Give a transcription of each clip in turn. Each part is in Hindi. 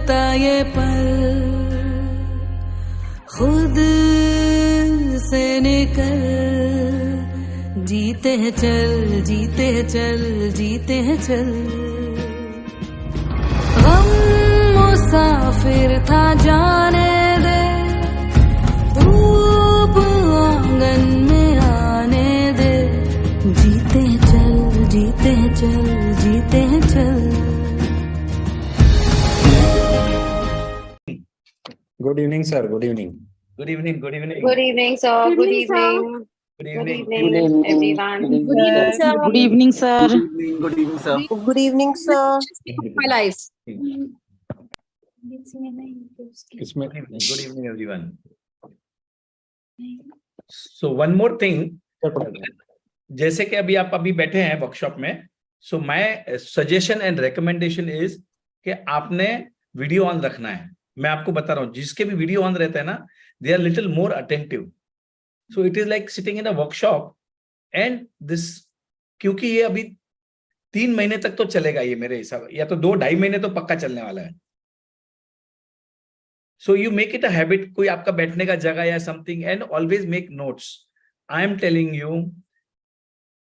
गुजरता ये पल खुद से निकल, जीते हैं चल, जीते हैं चल, जीते हैं चल। गम मुसाफिर था जाने दे, धूप आंगन में आने दे, जीते हैं चल, जीते हैं चल, जीते हैं चल। Good evening, sir. Good evening. Good evening. Good evening. Good evening, sir. Good evening. Good Good evening. evening, everyone. Good evening, sir. Good evening, sir. Good evening, sir. Good evening, sir. My life. इसमें Good evening, everyone. So one more thing. जैसे कि अभी आप अभी बैठे हैं वर्कशॉप में, so my suggestion and recommendation is कि आपने वीडियो ऑन रखना है। मैं आपको बता रहा हूँ, जिसके भी वीडियो ऑन रहता है ना, they are little more attentive. So it is like sitting in a workshop and this, क्योंकि ये अभी 3 महीने तक तो चलेगा ये मेरे हिसाब, या तो 2-2.5 महीने तो पक्का चलने वाला है। So you make it a habit, कोई आपका बैठने का जगह या something, and always make notes. I am telling you,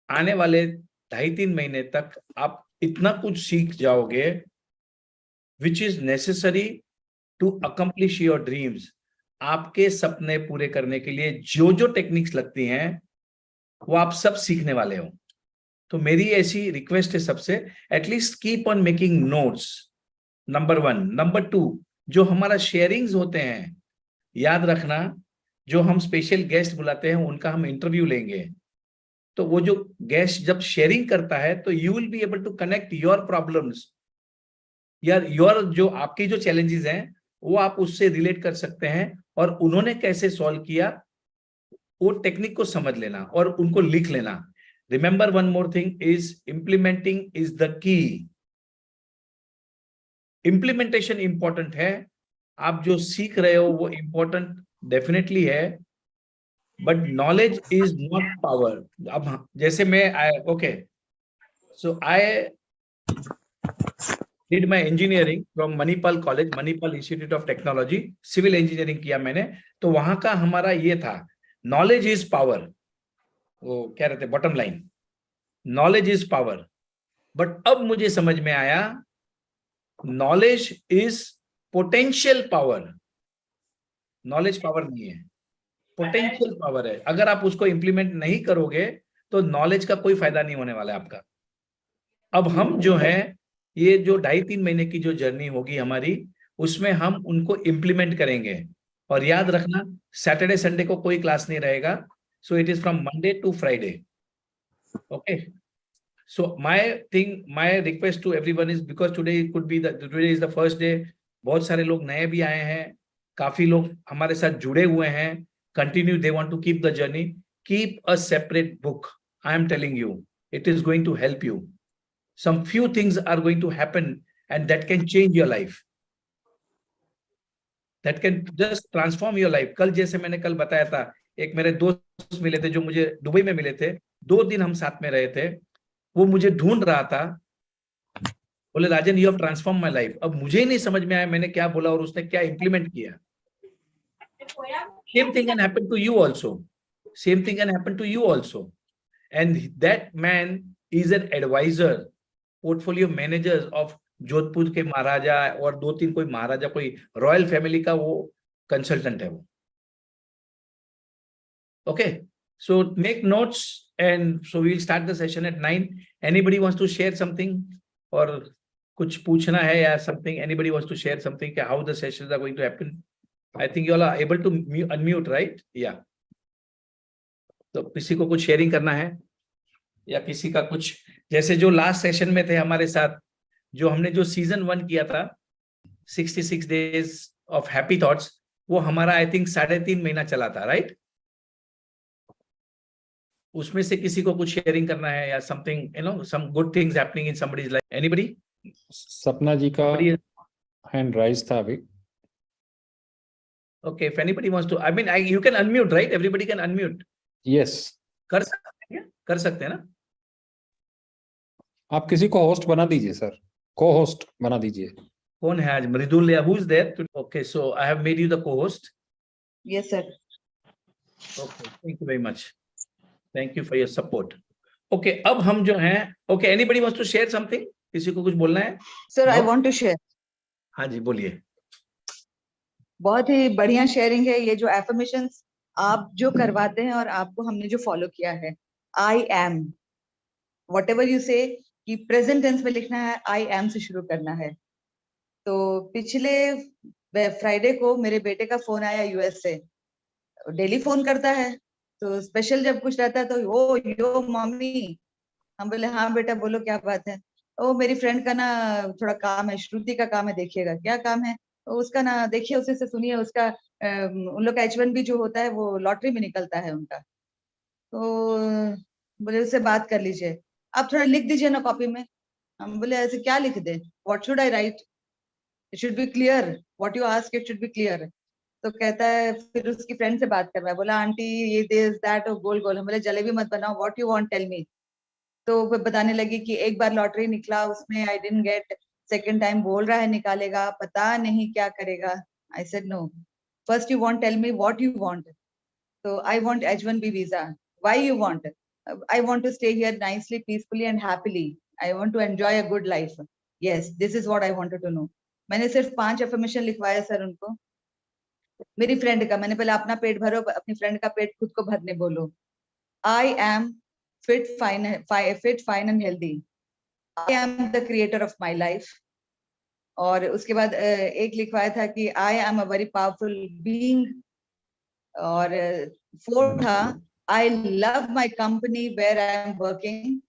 आने वाले 2.5-3 महीने तक आप इतना कुछ सीख जाओगे which is necessary to accomplish your dreams. आपके सपने पूरे करने के लिए जो जो टेक्निक्स लगती हैं वो आप सब सीखने वाले हो। तो मेरी ऐसी रिक्वेस्ट है सबसे, at least keep on making notes, number 1। Number 2, जो हमारा शेयरिंग्स होते हैं, याद रखना, जो हम स्पेशल गेस्ट बुलाते हैं उनका हम इंटरव्यू लेंगे, तो वो जो गेस्ट जब शेयरिंग करता है तो you will be able to connect your problems या योर जो आपकी जो चैलेंजेस हैं वो आप उससे रिलेट कर सकते हैं, और उन्होंने कैसे सॉल्व किया वो टेक्निक को समझ लेना और उनको लिख लेना। Remember one more thing is implementing is the key. Implementation important है, आप जो सीख रहे हो वो इंपॉर्टेंट डेफिनेटली है, but knowledge is not power. अब जैसे मैं okay, so I did my engineering from Manipal College, Manipal Institute of Technology, civil engineering किया मैंने, तो वहां का हमारा ये था, knowledge is power, वो क्या रहते bottom line, knowledge is power। But अब मुझे समझ में आया knowledge is potential power, knowledge power नहीं है, potential power है। अगर आप उसको implement नहीं करोगे तो knowledge का कोई फायदा नहीं होने वाला है आपका। अब हम जो है ये जो 2.5-3 महीने की जो जर्नी होगी हमारी, उसमें हम उनको इम्प्लीमेंट करेंगे। और याद रखना, सैटरडे संडे को कोई क्लास नहीं रहेगा, so it is from Monday to Friday. Okay, so my request to everyone is, because today is the first day, बहुत सारे लोग नए भी आए हैं, काफी लोग हमारे साथ जुड़े हुए हैं, continue, they want to keep the journey, keep a separate book. I am telling you, it is going to help you. Some few things are going to happen and that can change your life. That can just transform your life. कल जैसे मैंने कल बताया था, एक मेरे दोस्त मिले थे जो मुझे दुबई में मिले थे, 2 दिन हम साथ में रहे थे, वो मुझे ढूंढ रहा था, बोले Rajan you have transform my life. अब मुझे ही नहीं समझ में आया मैंने क्या बोला और उसने क्या इंप्लीमेंट किया। Same thing can happen to you also. Same thing can happen to you also. And that man is an advisor, portfolio managers of Jodhpur के महाराजा और 2-3 कोई महाराजा, कोई रॉयल फैमिली का वो कंसल्टेंट है वो। Okay, so make notes and so we will start the session at 9। Anybody wants to share something, और कुछ पूछना है या something, anybody wants to share something, how the sessions are going to happen? I think you all are able to unmute, right? या तो किसी को कुछ शेयरिंग करना है या किसी का कुछ, जैसे जो लास्ट सेशन में थे हमारे साथ, जो हमने जो सीजन 1 किया था 66 डेज ऑफ हैप्पी थॉट्स, वो हमारा आई थिंक 3.5 महीना चला था, राइट? उसमें से किसी को कुछ शेयरिंग करना है या something, you know, some good things happening in somebody's life, anybody? Sapna ji का हैंड राइज था अभी। Okay, if anybody wants to, I mean you can unmute, right? Everybody can unmute. Yes, कर सकते हैं, कर सकते हैं ना? आप किसी को होस्ट बना दीजिए सर, को होस्ट बना दीजिए। कौन है आज? मृदुल या who is there? Okay, so I have made you the co-host. Yes, sir. Okay, thank you very much. Thank you for your support. Okay, अब हम जो हैं, okay, anybody wants to share something? किसी को कुछ बोलना है? Sir, I No? want to share. हाँ जी, बोलिए. बहुत ही बढ़िया शेयरिंग है ये जो एफर्मेशंस आप जो करवाते हैं और आपको हमने जो फॉलो किया है. I am. Whatever you say कि प्रेजेंट टेंस में लिखना है, I am से शुरू करना है. तो पिछले फ्राइडे को मेरे बेटे का फोन आया यूएस से. डेली फोन करता है, तो स्पेशल जब कुछ रहता है तो ओ यो मम्मी. हम बोले हाँ बेटा बोलो क्या बात है. ओ मेरी फ्रेंड का ना थोड़ा काम है, श्रुति का काम है, देखिएगा. क्या काम है? तो उसका ना देखिए, उसे से सुनिए, उसका उन लोग का H1B जो होता है वो लॉटरी में निकलता है उनका. तो बोले उससे बात कर लीजिए, आप थोड़ा लिख दीजिए ना कॉपी में. हम बोले ऐसे क्या लिख दे? What should I write? It should be clear. What you ask it should be clear. तो कहता है फिर उसकी फ्रेंड से बात करवाया. बोला आंटी ये दिस दैट और गोल गोल. हम बोले जलेबी मत बनाओ, what you want tell me. तो वो बताने लगी कि एक बार लॉटरी निकला, उसमें I didn't get. Second time बोल रहा है निकालेगा, पता नहीं क्या करेगा. I said no, first you want tell me what you want. तो I want H1B visa. Why you want? I want to stay here nicely, peacefully and happily. I want to enjoy a good life. Yes, this is what I wanted to know. मैंने सिर्फ 5 एफर्मेशन लिखवाया सर उनको. मेरी फ्रेंड का मैंने पहले अपना पेट भरो, अपनी फ्रेंड का पेट खुद को भरने बोलो. I am fit, fine and healthy. I am the creator of my life. और उसके बाद एक लिखवाया था कि I am a very powerful being. और 4 था I love my company where I am working.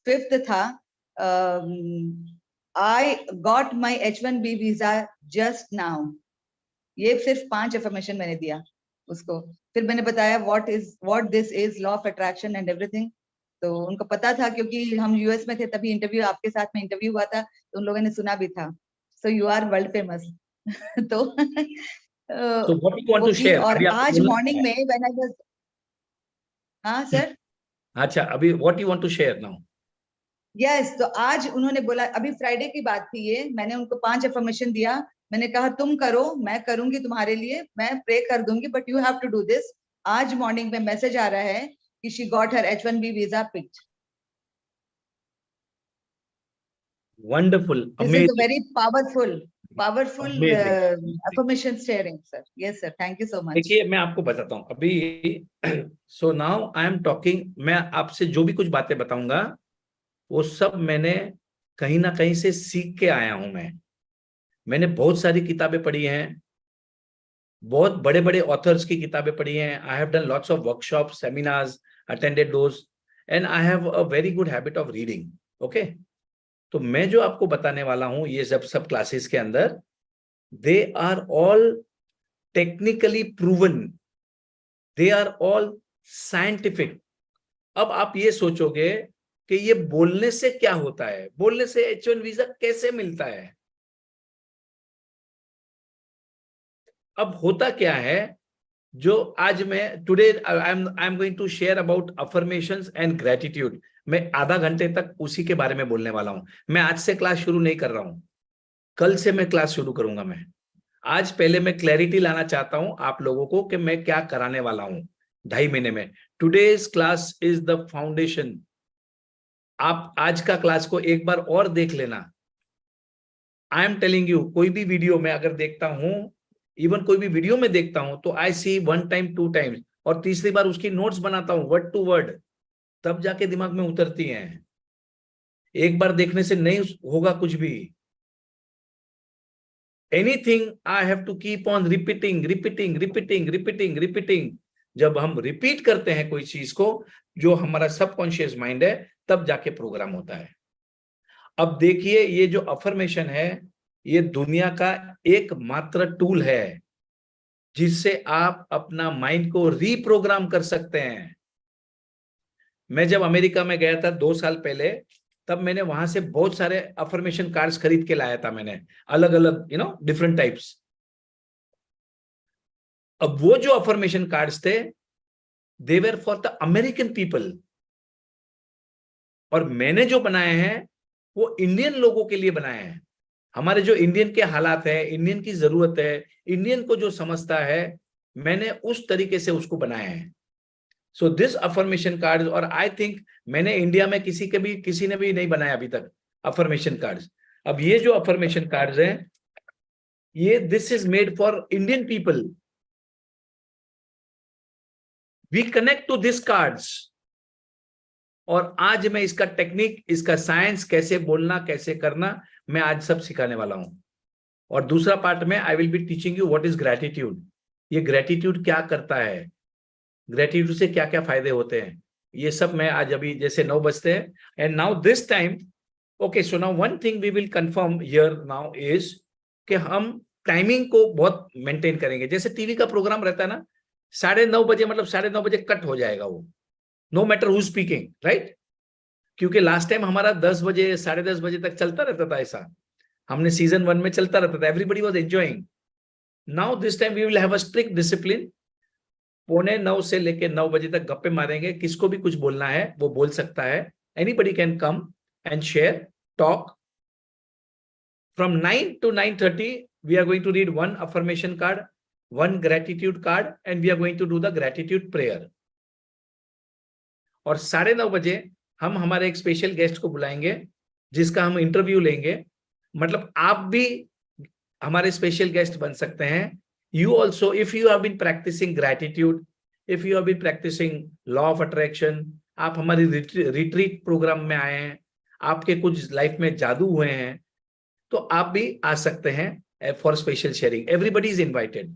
5th था I got my H1B visa just now. ये सिर्फ 5 एफर्मेशन मैंने दिया उसको. फिर मैंने बताया what this is, law of attraction and everything. तो उनको पता था क्योंकि हम यूएस में थे तभी इंटरव्यू आपके साथ में इंटरव्यू हुआ था, तो उन लोगों ने सुना भी था. So you are world famous. तो So what you want to share? और अभी आपको आज बोलना मॉर्निंग है? में व्हेन आई वाज. हाँ सर. अच्छा, अभी what you want to share now? Yes, तो आज उन्होंने बोला, अभी फ्राइडे की बात थी ये, मैंने उनको 5 एफर्मेशन दिया. मैंने कहा तुम करो, मैं करूंगी तुम्हारे लिए, मैं प्रे कर दूंगी, but you have to do this. आज मॉर्निंग में मैसेज आ रहा है कि she got her H1B visa picked. Wonderful, This amazing. is a very powerful Amazing. affirmation sharing, sir. Yes, sir. Thank you so much. देखिए मैं आपको बताता हूँ अभी. So now I am talking. मैं आपसे जो भी कुछ बातें बताऊंगा वो सब मैंने कहीं ना कहीं से सीख के आया हूं. मैंने बहुत सारी किताबें पढ़ी हैं, बहुत बड़े बड़े ऑथर्स की किताबें पढ़ी हैं. I have done lots of workshop, seminars, attended those, and I have a very good habit of reading. Okay, तो मैं जो आपको बताने वाला हूं ये सब क्लासेस के अंदर, they are all technically proven, they are all scientific. अब आप ये सोचोगे कि ये बोलने से क्या होता है, बोलने से H1 वीजा कैसे मिलता है. अब होता क्या है, जो आज मैं today I am going to share about affirmations and gratitude. मैं आधा घंटे तक उसी के बारे में बोलने वाला हूं. मैं आज से क्लास शुरू नहीं कर रहा हूं, कल से मैं क्लास शुरू करूंगा. मैं आज पहले मैं क्लैरिटी लाना चाहता हूं आप लोगों को कि मैं क्या कराने वाला हूं 2.5 महीने में. Today's class is the foundation. आप आज का क्लास को एक बार और देख लेना. आई एम टेलिंग यू, कोई भी वीडियो में अगर देखता हूं, इवन कोई भी वीडियो में देखता हूं, तो आई सी 1 टाइम 2 टाइम्स, और तीसरी बार उसकी नोट्स बनाता हूं वर्ड टू वर्ड, तब जाके दिमाग में उतरती हैं. एक बार देखने से नहीं होगा कुछ भी. Anything I have to keep on repeating repeating repeating repeating repeating. जब हम रिपीट करते हैं कोई चीज को, जो हमारा सबकॉन्शियस माइंड है, तब जाके प्रोग्राम होता है. अब देखिए, ये जो अफर्मेशन है, ये दुनिया का एकमात्र टूल है जिससे आप अपना माइंड को रीप्रोग्राम कर सकते हैं. मैं जब अमेरिका में गया था 2 साल पहले, तब मैंने वहां से बहुत सारे अफर्मेशन कार्ड्स खरीद के लाया था. मैंने अलग अलग डिफरेंट टाइप्स. अब वो जो अफर्मेशन कार्ड्स थे, दे वर फॉर द अमेरिकन पीपल, और मैंने जो बनाए हैं वो इंडियन लोगों के लिए बनाए हैं. हमारे जो इंडियन के हालात है, इंडियन की जरूरत है, इंडियन को जो समझता है, मैंने उस तरीके से उसको बनाया है। सो दिस अफर्मेशन कार्ड, और आई थिंक मैंने इंडिया में किसी ने भी नहीं बनाया अभी तक अफर्मेशन कार्ड्स। अब ये जो अफर्मेशन कार्ड्स हैं, ये this is made for Indian people. We connect to this cards, और आज मैं इसका टेक्निक, इसका साइंस, कैसे बोलना, कैसे करना, मैं आज सब सिखाने वाला हूं। और दूसरा पार्ट में I will be teaching you what is gratitude. ये ग्रेटिट्यूड क्या करता है, ग्रेटिट्यूड से क्या क्या फायदे होते हैं, ये सब मैं आज, अभी जैसे 9 बजते हैं, and now this time, okay, so now one thing we will confirm here now is कि हम टाइमिंग को बहुत मेंटेन करेंगे। जैसे टीवी का प्रोग्राम रहता है ना, 9:30 बजे, मतलब 9:30 बजे कट हो जाएगा वो, no matter who speaking, right? क्योंकि लास्ट टाइम हमारा 10 बजे 10:30 बजे तक चलता रहता था, ऐसा हमने सीजन 1 में चलता रहता था, everybody was enjoying. Now this time we will have a strict discipline. 8:45 से लेके 9 बजे तक गप्पे मारेंगे, किसको भी कुछ बोलना है वो बोल सकता है, anybody can come and share, talk. From 9 to 9:30 we are going to read one affirmation card, one gratitude card, and we are going to do the gratitude prayer. और 9:30 बजे हम हमारे एक स्पेशल गेस्ट को बुलाएंगे, जिसका हम इंटरव्यू लेंगे। मतलब आप भी हमारे स्पेशल गेस्ट बन सकते हैं। You also, if you have been practicing gratitude, if you have been practicing law of attraction, आप हमारी रिट्रीट प्रोग्राम में आए हैं, आपके कुछ लाइफ में जादू हुए हैं, तो आप भी आ सकते हैं for special sharing. Everybody is invited.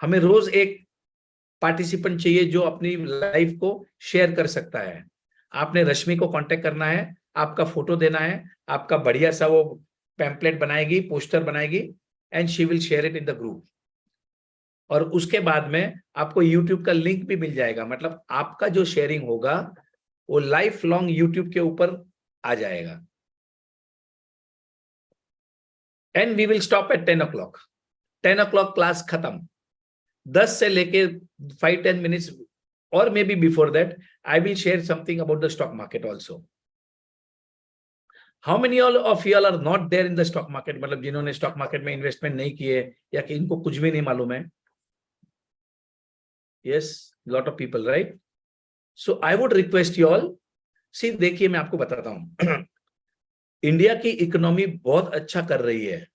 हमें रोज एक पार्टिसिपेंट चाहिए जो अपनी लाइफ को शेयर कर सकता है। आपने रश्मि को कांटेक्ट करना है, आपका फोटो देना है, आपका बढ़िया सा वो पैम्पलेट बनाएगी, पोस्टर बनाएगी, and she will share it in the group. और उसके बाद में आपको यूट्यूब का लिंक भी मिल जाएगा, मतलब आपका जो शेयरिंग होगा वो लाइफ लॉन्ग यूट्यूब के ऊपर आ जाएगा। And we will stop at 10 o'clock। 10 o'clock class खत्म। 10 से लेके 5-10 minutes और maybe before that I will share something about the stock market also. How many of you are not there in the stock market, मतलब जिन्होंने स्टॉक मार्केट में इन्वेस्टमेंट नहीं किए या कि इनको कुछ भी नहीं मालूम है? Yes, lot of people, right? So I would request you all, see देखिए मैं आपको बताता हूं, इंडिया की इकोनॉमी बहुत अच्छा कर रही है।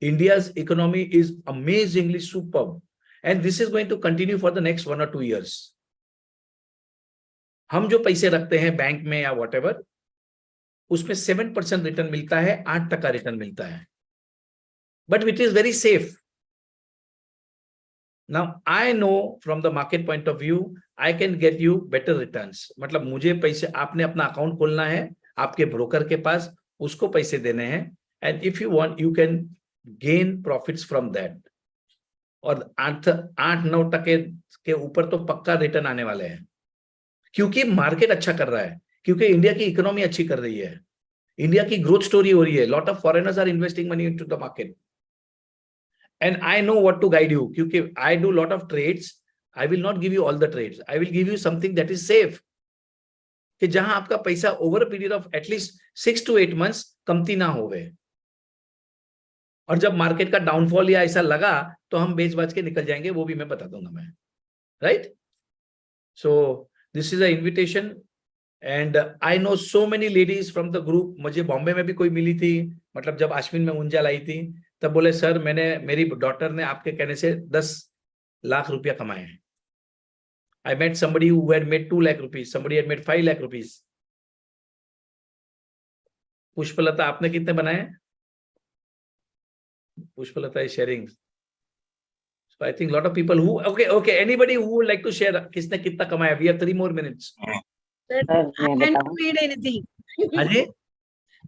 India's economy is amazingly superb, and this is going to continue for the next 1 or 2 years। हम जो पैसे रखते हैं बैंक में या व्हाटएवर, उसमें 7% रिटर्न मिलता है, 8% रिटर्न मिलता है, but it is very safe. Now I know from the market point of view, I can get you better returns। मतलब मुझे पैसे, आपने अपना अकाउंट खोलना है आपके ब्रोकर के पास, उसको पैसे देने हैं, and if you want you can gain profits from that. और 8-9% के ऊपर तो पक्का रिटर्न आने वाले हैं, क्योंकि मार्केट अच्छा कर रहा है, क्योंकि इंडिया की इकोनॉमी अच्छी कर रही है, इंडिया की ग्रोथ स्टोरी हो रही है। Lot of foreigners are investing money into the market, and I know what to guide you, क्योंकि I do lot of trades। I will not give you all the trades, I will give you something that is safe, कि जहां आपका पैसा over a period of at least 6 to 8 months कमती ना होवे, और जब मार्केट का डाउनफॉल या ऐसा लगा तो हम बेच बाज के निकल जाएंगे, वो भी मैं बता दूंगा मैं, right? So this is a invitation, and I know so many ladies from the group. मुझे बॉम्बे में भी कोई मिली थी, मतलब जब अश्विन में ऊंजा लाई थी, तब बोले सर मेरी डॉटर ने आपके कहने से 10 लाख रुपया कमाए हैं। I met somebody who had made 2 lakh rupees, somebody had made 5 lakh rupees। Pushpalata, आपने कितने बनाए? Pushpalata is sharing। So I think lot of people who, okay, anybody who would like to share, किसने कितना कमाया? We have 3 more minutes। I have not made anything. हाँ जी?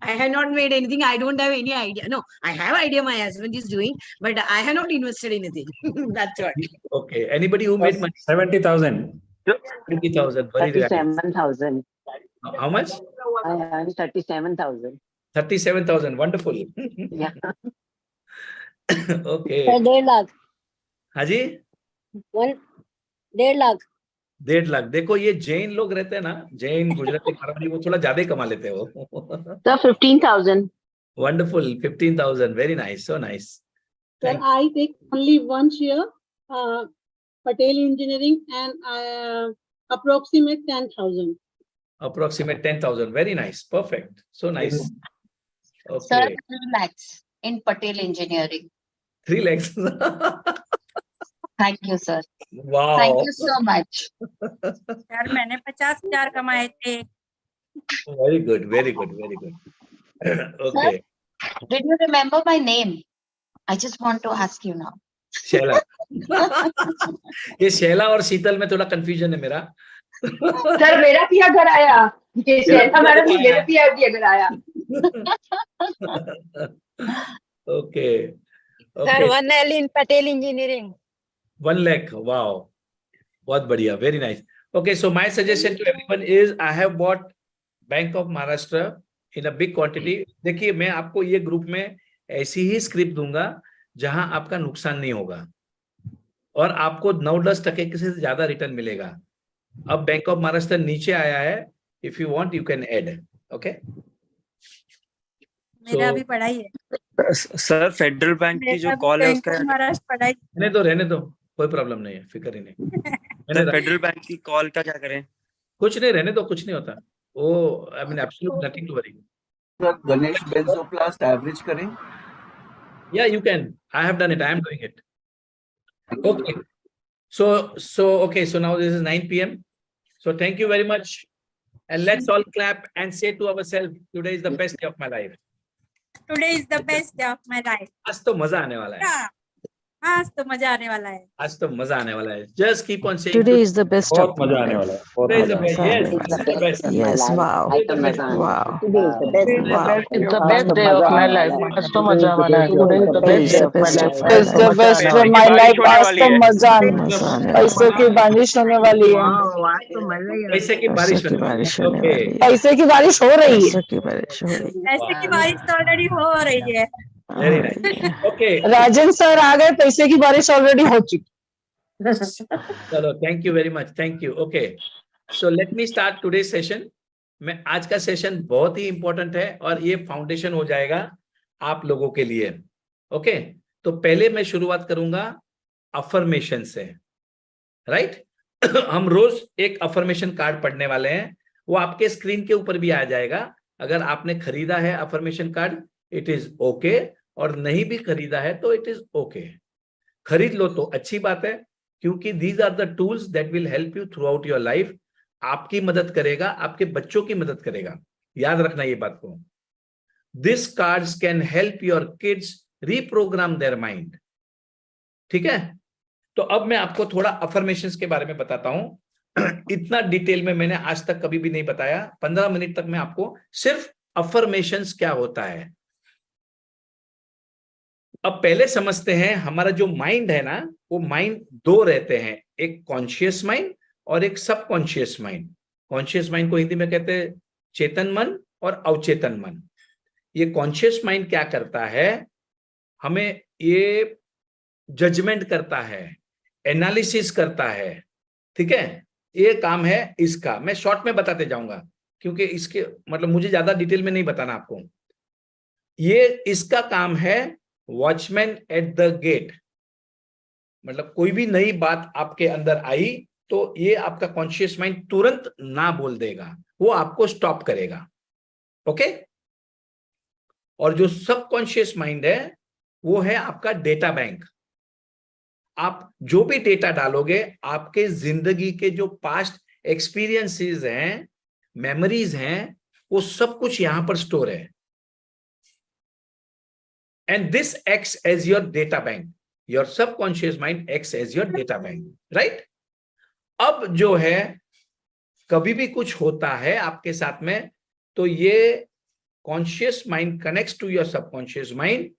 I have not made anything. I don't have any idea. No, I have idea my husband is doing, but I have not invested anything. That's what. Okay, anybody who made money? 70,000. 20,000, very nice। 37,000. How much? I earned 37,000. 37,000, wonderful। Yeah. Okay। 1.5 lakh. हाँ जी? 1.5 लाख। 1.5 लाख। देखो ये जैन लोग रहते हैं ना, जैन, गुजराती, मारवाड़ी, वो थोड़ा ज्यादा ही कमा लेते हो। So 15,000. Wonderful. 15,000. Very nice. So nice. Sir, Thank I take only one share, Patel Engineering, and approximate 10,000. Approximate 10,000. Very nice. Perfect. So nice. Sir, Okay. 3 lakhs in Patel Engineering. 3 lakhs. Thank you, sir. Wow. Thank you so much. यार मैंने 50,000 कमाए थे. Very good. Very good. Very good. Okay. Did you remember my name? I just want to ask you now. Shaila. ये शैला और शीतल में थोड़ा कंफ्यूजन है मेरा. सर मेरा पिया घर आया. ये शैला मैडम मेरे पिया घर आया. Okay. Sir, Okay. 1 L in Patel Engineering. 1 lakh. Wow. बहुत बढ़िया. Very nice. Okay. So my suggestion to everyone is I have bought Bank of Maharashtra in a big quantity. देखिए मैं आपको ये ग्रुप में ऐसी ही स्क्रिप्ट दूंगा जहां आपका नुकसान नहीं होगा और आपको 9-10% से ज्यादा रिटर्न मिलेगा. अब बैंक ऑफ महाराष्ट्र नीचे आया है. If you want you can add. Okay. मेरा अभी पढ़ाई है. सर फेडरल बैंक की जो कॉल है उसका महाराष्ट्र पढ़ाई. रहने दो कोई प्रॉब्लम नहीं है. फिक्र ही नहीं. सर फेडरल बैंक की कॉल का क्या करें? कुछ नहीं, रहने दो. कुछ नहीं होता वो. I mean absolute nothing to worry. Ganesh बेंजोप्लास्ट एवरेज करें? Yeah, you can. I have done it. I am doing it. Okay. Okay. So now this is 9 p.m. So thank you very much. And let's all clap and say to ourselves, today is the best day of my life. Today is the best day of my life. आज तो मजा आने वाला है. आज तो मजा आने वाला है. आज तो मजा आने वाला है. Just keep on saying. Today is the best बहुत of मजा आने वाला है. Today is the best. Yes, Fabulous. this is the best. Yes, wow. आज तो मजा आने Wow. Today is the best. Wow. It's the best day of my life. आज तो मजा आने वाला है. Today is the Today is best day the of my best life. of my It's the life. best of my life. आज तो मजा आने. मजा आने पैसे वाला की बारिश होने वाली है. पैसे की है. बारिश पैसे की बारिश होने Okay. वाली है. पैसे की बारिश हो रही है. पैसे की बारिश हो रही है. ऐसे की बारिश तो ऑलरेडी हो रही है. Very nice. Okay. राजन सर आ गए. पैसे की बारिश ऑलरेडी हो चुकी. चलो, thank you very much. Thank you. Okay. So let me start today's session. मैं आज का सेशन बहुत ही इंपॉर्टेंट है और ये फाउंडेशन हो जाएगा आप लोगों के लिए. ओके. तो पहले मैं शुरुआत करूंगा अफर्मेशन से. राइट. हम रोज एक अफर्मेशन कार्ड पढ़ने वाले हैं. वो आपके स्क्रीन के ऊपर भी आ जाएगा. अगर आपने खरीदा है affirmation card, it is okay. और नहीं भी खरीदा है तो इट इज ओके. खरीद लो तो अच्छी बात है, क्योंकि these are the tools that will help you throughout your life. आपकी मदद करेगा, आपके बच्चों की मदद करेगा. याद रखना ये बात को. This cards can help your kids reprogram their mind. ठीक है. तो अब मैं आपको थोड़ा अफर्मेशंस के बारे में बताता हूं. इतना डिटेल में मैंने आज तक कभी भी नहीं बताया. 15 मिनट तक मैं आपको सिर्फ अफर्मेशंस क्या होता है. अब पहले समझते हैं हमारा जो माइंड है ना, वो माइंड 2 रहते हैं. एक कॉन्शियस माइंड और एक सबकॉन्शियस माइंड. कॉन्शियस माइंड को हिंदी में कहते हैं चेतन मन और अवचेतन मन. ये कॉन्शियस माइंड क्या करता है, हमें ये जजमेंट करता है, एनालिसिस करता है. ठीक है. ये काम है इसका. मैं शॉर्ट में बताते जाऊंगा क्योंकि इसके मतलब मुझे ज्यादा डिटेल में नहीं बताना आपको. ये इसका काम है वॉचमैन एट द गेट. मतलब कोई भी नई बात आपके अंदर आई तो ये आपका कॉन्शियस माइंड तुरंत ना बोल देगा, वो आपको स्टॉप करेगा. ओके. और जो सबकॉन्शियस माइंड है वो है आपका डेटा बैंक. आप जो भी डेटा डालोगे, आपके जिंदगी के जो पास्ट एक्सपीरियंसेस हैं, मेमोरीज हैं, वो सब कुछ यहां पर स्टोर है. And this acts as your data bank. Your subconscious mind acts as your data bank, right? अब जो है कभी भी कुछ होता है आपके साथ में, तो ये conscious mind connects to your subconscious mind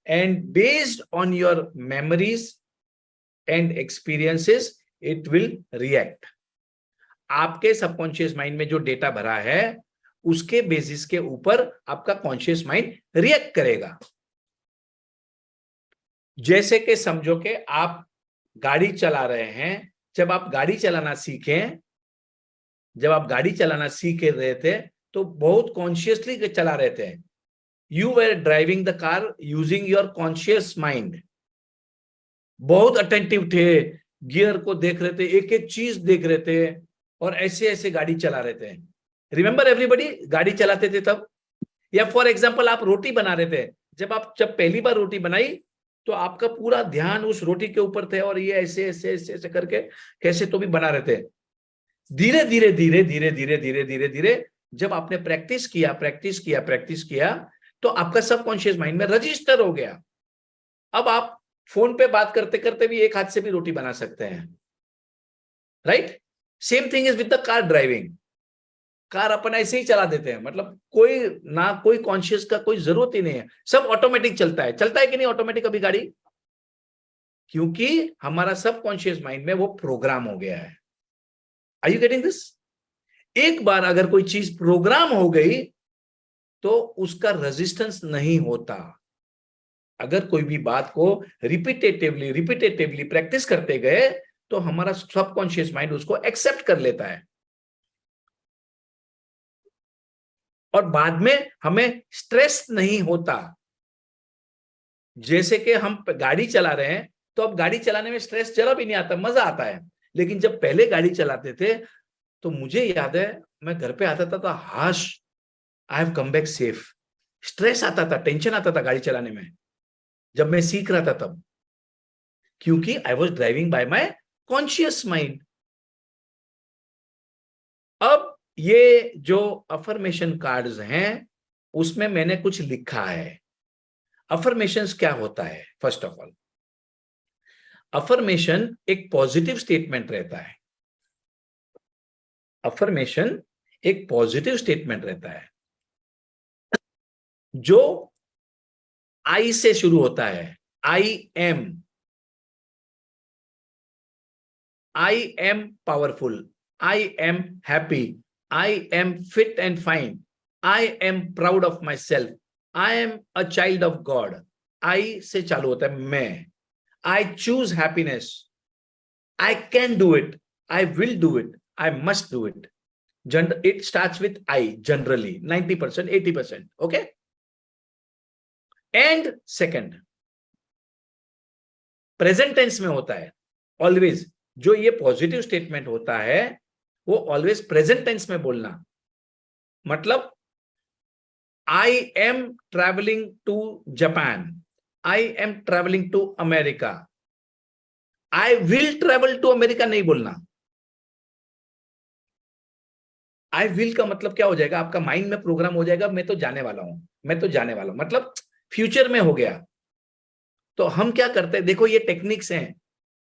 and based on your memories and experiences, it will react. आपके subconscious mind में जो डेटा भरा है, उसके बेसिस के ऊपर आपका कॉन्शियस माइंड रिएक्ट करेगा. जैसे कि समझो कि आप गाड़ी चला रहे हैं. जब आप गाड़ी चलाना सीख रहे थे तो बहुत कॉन्शियसली चला रहे थे. You were driving the car using your conscious mind. बहुत अटेंटिव थे, गियर को देख रहे थे, एक एक चीज देख रहे थे और ऐसे ऐसे गाड़ी चला रहे थे. रिमेंबर एवरीबडी, गाड़ी चलाते थे तब. या फॉर एग्जांपल आप रोटी बना रहे थे, जब पहली बार रोटी बनाई तो आपका पूरा ध्यान उस रोटी के ऊपर थे और ये ऐसे ऐसे ऐसे ऐसे करके कैसे तो भी बना रहे थे. धीरे धीरे धीरे धीरे धीरे धीरे धीरे धीरे जब आपने प्रैक्टिस किया तो आपका सबकॉन्शियस माइंड में रजिस्टर हो गया. अब आप फोन पे बात करते करते भी एक हाथ से भी रोटी बना सकते हैं. Right? Same thing is with the car driving. Car अपन ऐसे ही चला देते हैं, मतलब कोई कॉन्शियस का कोई जरूरत ही नहीं है, सब ऑटोमेटिक चलता है कि नहीं ऑटोमेटिक अभी गाड़ी? क्योंकि हमारा सबकॉन्शियस माइंड में वो प्रोग्राम हो गया है. Are you getting this? एक बार अगर कोई चीज प्रोग्राम हो गई तो उसका रेजिस्टेंस नहीं होता. अगर कोई भी बात को रिपीटेटिवली प्रैक्टिस करते गए तो हमारा सबकॉन्शियस माइंड उसको एक्सेप्ट कर लेता है और बाद में हमें स्ट्रेस नहीं होता. जैसे कि हम गाड़ी चला रहे हैं तो अब गाड़ी चलाने में स्ट्रेस जरा भी नहीं आता, मजा आता है. लेकिन जब पहले गाड़ी चलाते थे तो मुझे याद है, मैं घर पे आता था तो हाश, I have come back safe. Stress आता था, टेंशन आता था गाड़ी चलाने में जब मैं सीख रहा था तब, क्योंकि I was driving bye my conscious mind. अब ये जो अफर्मेशन कार्ड्स हैं उसमें मैंने कुछ लिखा है. अफर्मेशंस क्या होता है? फर्स्ट ऑफ ऑल, अफर्मेशन एक पॉजिटिव स्टेटमेंट रहता है. अफर्मेशन एक पॉजिटिव स्टेटमेंट रहता है जो आई से शुरू होता है. I am powerful, I am happy, I am fit and fine, I am proud of my self, I am a child of God. I से चालू होता है मैं. I choose happiness, I can do it, I will do it, I must do it. It starts with I generally 90%, 80%. Okay. And second, present tense में होता है ऑलवेज. जो ये पॉजिटिव स्टेटमेंट होता है वो ऑलवेज प्रेजेंट टेंस में बोलना. मतलब I am travelling to Japan, I am travelling to America. I will travel to America नहीं बोलना. आई विल का मतलब क्या हो जाएगा? आपका माइंड में प्रोग्राम हो जाएगा, मैं तो जाने वाला हूं, मतलब फ्यूचर में हो गया. तो हम क्या करते हैं, देखो ये टेक्निक्स हैं,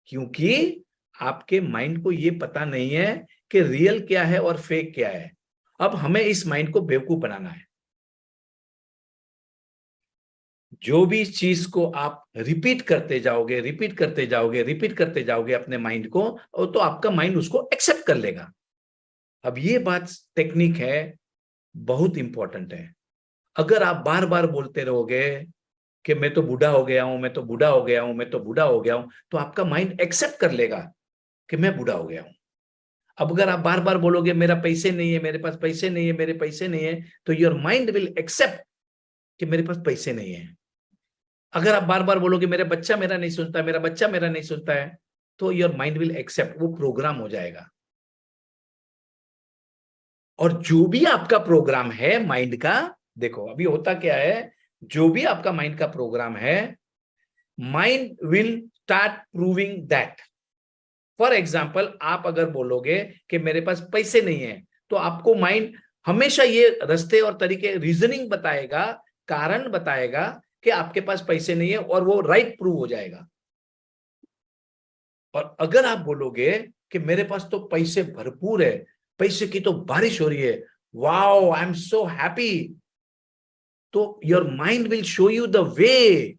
क्योंकि आपके माइंड को ये पता नहीं है कि रियल क्या है और फेक क्या है. अब हमें इस माइंड को बेवकूफ बनाना है. जो भी चीज को आप रिपीट करते जाओगे अपने माइंड को, तो आपका माइंड उसको एक्सेप्ट कर लेगा. अब ये बात टेक्निक है, बहुत इंपॉर्टेंट है. अगर आप बार बार बोलते रहोगे कि मैं तो बूढ़ा हो गया हूं, तो आपका माइंड एक्सेप्ट कर लेगा कि मैं बूढ़ा हो गया हूं. अब अगर आप बार बार बोलोगे मेरा पैसे नहीं है, मेरे पास पैसे नहीं है, तो योर माइंड विल एक्सेप्ट कि मेरे पास पैसे नहीं है. अगर आप बार बार बोलोगे मेरा बच्चा मेरा नहीं सुनता है, तो योर माइंड विल एक्सेप्ट, वो प्रोग्राम हो जाएगा. और जो भी आपका प्रोग्राम है माइंड का, देखो अभी होता क्या है, जो भी आपका माइंड का प्रोग्राम है, mind will start proving that. For example, आप अगर बोलोगे कि मेरे पास पैसे नहीं है, तो आपको माइंड हमेशा ये रास्ते और तरीके, रीजनिंग बताएगा, कारण बताएगा कि आपके पास पैसे नहीं है, और वो राइट प्रूव हो जाएगा. और अगर आप बोलोगे कि मेरे पास तो पैसे भरपूर है, पैसे की तो बारिश हो रही है, wow I am so happy, तो your mind will show you the way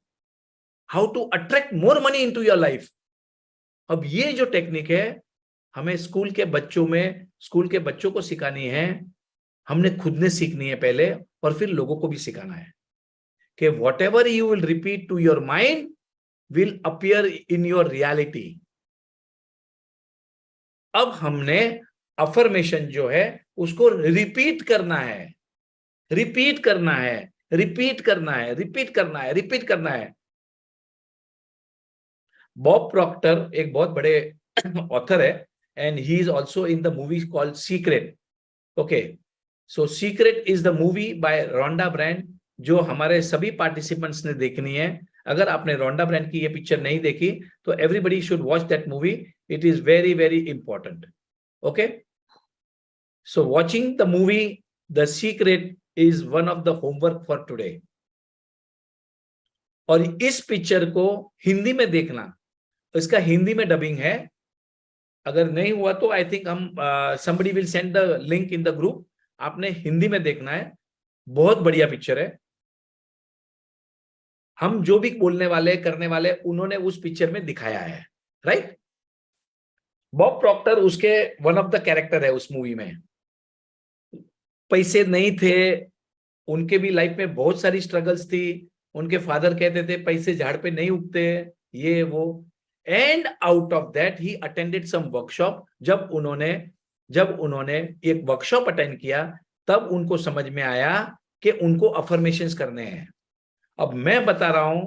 how to attract more money into your life. अब ये जो टेक्निक है, हमें स्कूल के बच्चों को सिखानी है, हमने खुद ने सीखनी है पहले, और फिर लोगों को भी सिखाना है कि whatever you will repeat to your mind will appear in your reality. अब हमने अफर्मेशन जो है उसको रिपीट करना है रिपीट करना है, रिपीट करना है, रिपीट करना है। बॉब प्रॉक्टर एक बहुत बड़े ऑथर है, and he is also in the movie called Secret. Okay, so Secret is the movie by Rhonda Byrne, जो हमारे सभी पार्टिसिपेंट्स ने देखनी है। अगर आपने रोंडा ब्रांड की ये पिक्चर नहीं देखी तो everybody should watch that movie, it is very very important. Okay, so watching the movie the secret is one of the homework for today. और इस पिक्चर को हिंदी में देखना, इसका हिंदी में डबिंग है। अगर नहीं हुआ तो आई थिंक हम somebody will send the link in the group, आपने हिंदी में देखना है। बहुत बढ़िया पिक्चर है। हम जो भी बोलने वाले करने वाले उन्होंने उस पिक्चर में दिखाया है, राइट। बॉब प्रॉक्टर उसके वन ऑफ द कैरेक्टर है उस मूवी में। पैसे नहीं थे, उनके भी लाइफ में बहुत सारी स्ट्रगल्स थी। उनके फादर कहते थे पैसे झाड़ पे नहीं उगते, ये वो, and out of that he attended some workshop. जब उन्होंने एक वर्कशॉप अटेंड किया तब उनको समझ में आया कि उनको अफर्मेशंस करने हैं। अब मैं बता रहा हूं,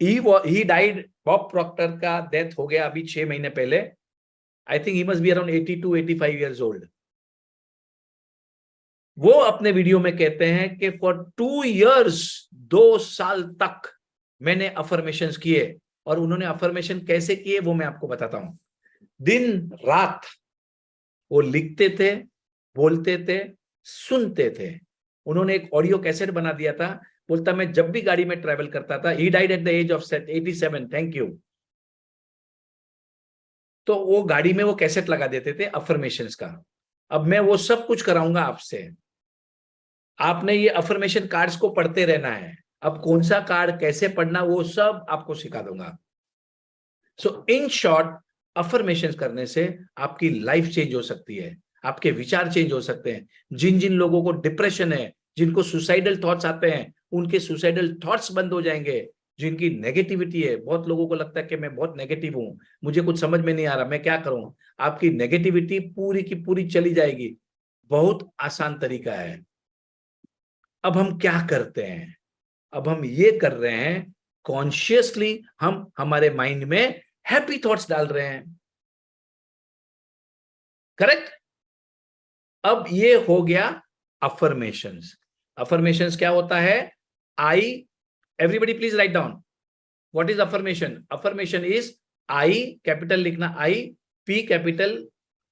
ही डाइड, बॉब प्रॉक्टर का डेथ हो गया अभी 6 महीने पहले। I think he must be around 82-85 years old. वो अपने वीडियो में कहते हैं कि फॉर 2 years 2 साल तक मैंने अफर्मेशंस किए। और उन्होंने अफर्मेशन कैसे किए वो मैं आपको बताता हूं। दिन रात वो लिखते थे, बोलते थे, सुनते थे। उन्होंने एक ऑडियो कैसेट बना दिया था, बोलता मैं जब भी गाड़ी में ट्रैवल करता था, he died at the age of 87, thank you. तो वो गाड़ी में वो कैसेट लगा देते थे अफर्मेशंस का। अब मैं वो सब कुछ कराऊंगा आपसे। आपने ये अफर्मेशन कार्ड्स को पढ़ते रहना है। अब कौन सा कार्ड कैसे पढ़ना वो सब आपको सिखा दूंगा। सो इन शॉर्ट, अफर्मेशंस करने से आपकी लाइफ चेंज हो सकती है, आपके विचार चेंज हो सकते हैं। जिन जिन लोगों को डिप्रेशन है, जिनको सुसाइडल थॉट्स आते हैं, उनके सुसाइडल थॉट्स बंद हो जाएंगे। जिनकी नेगेटिविटी है, बहुत लोगों को लगता है कि मैं बहुत नेगेटिव हूं, मुझे कुछ समझ में नहीं आ रहा, मैं क्या करूं, आपकी नेगेटिविटी पूरी की पूरी चली जाएगी। बहुत आसान तरीका है। अब हम क्या करते हैं? अब हम ये कर रहे हैं, कॉन्शियसली हम हमारे माइंड में हैप्पी थॉट्स डाल रहे हैं, करेक्ट। अब ये हो गया अफर्मेशंस। अफर्मेशंस क्या होता है? I, everybody please write down, what is affirmation? Affirmation is I, capital लिखना I, P capital,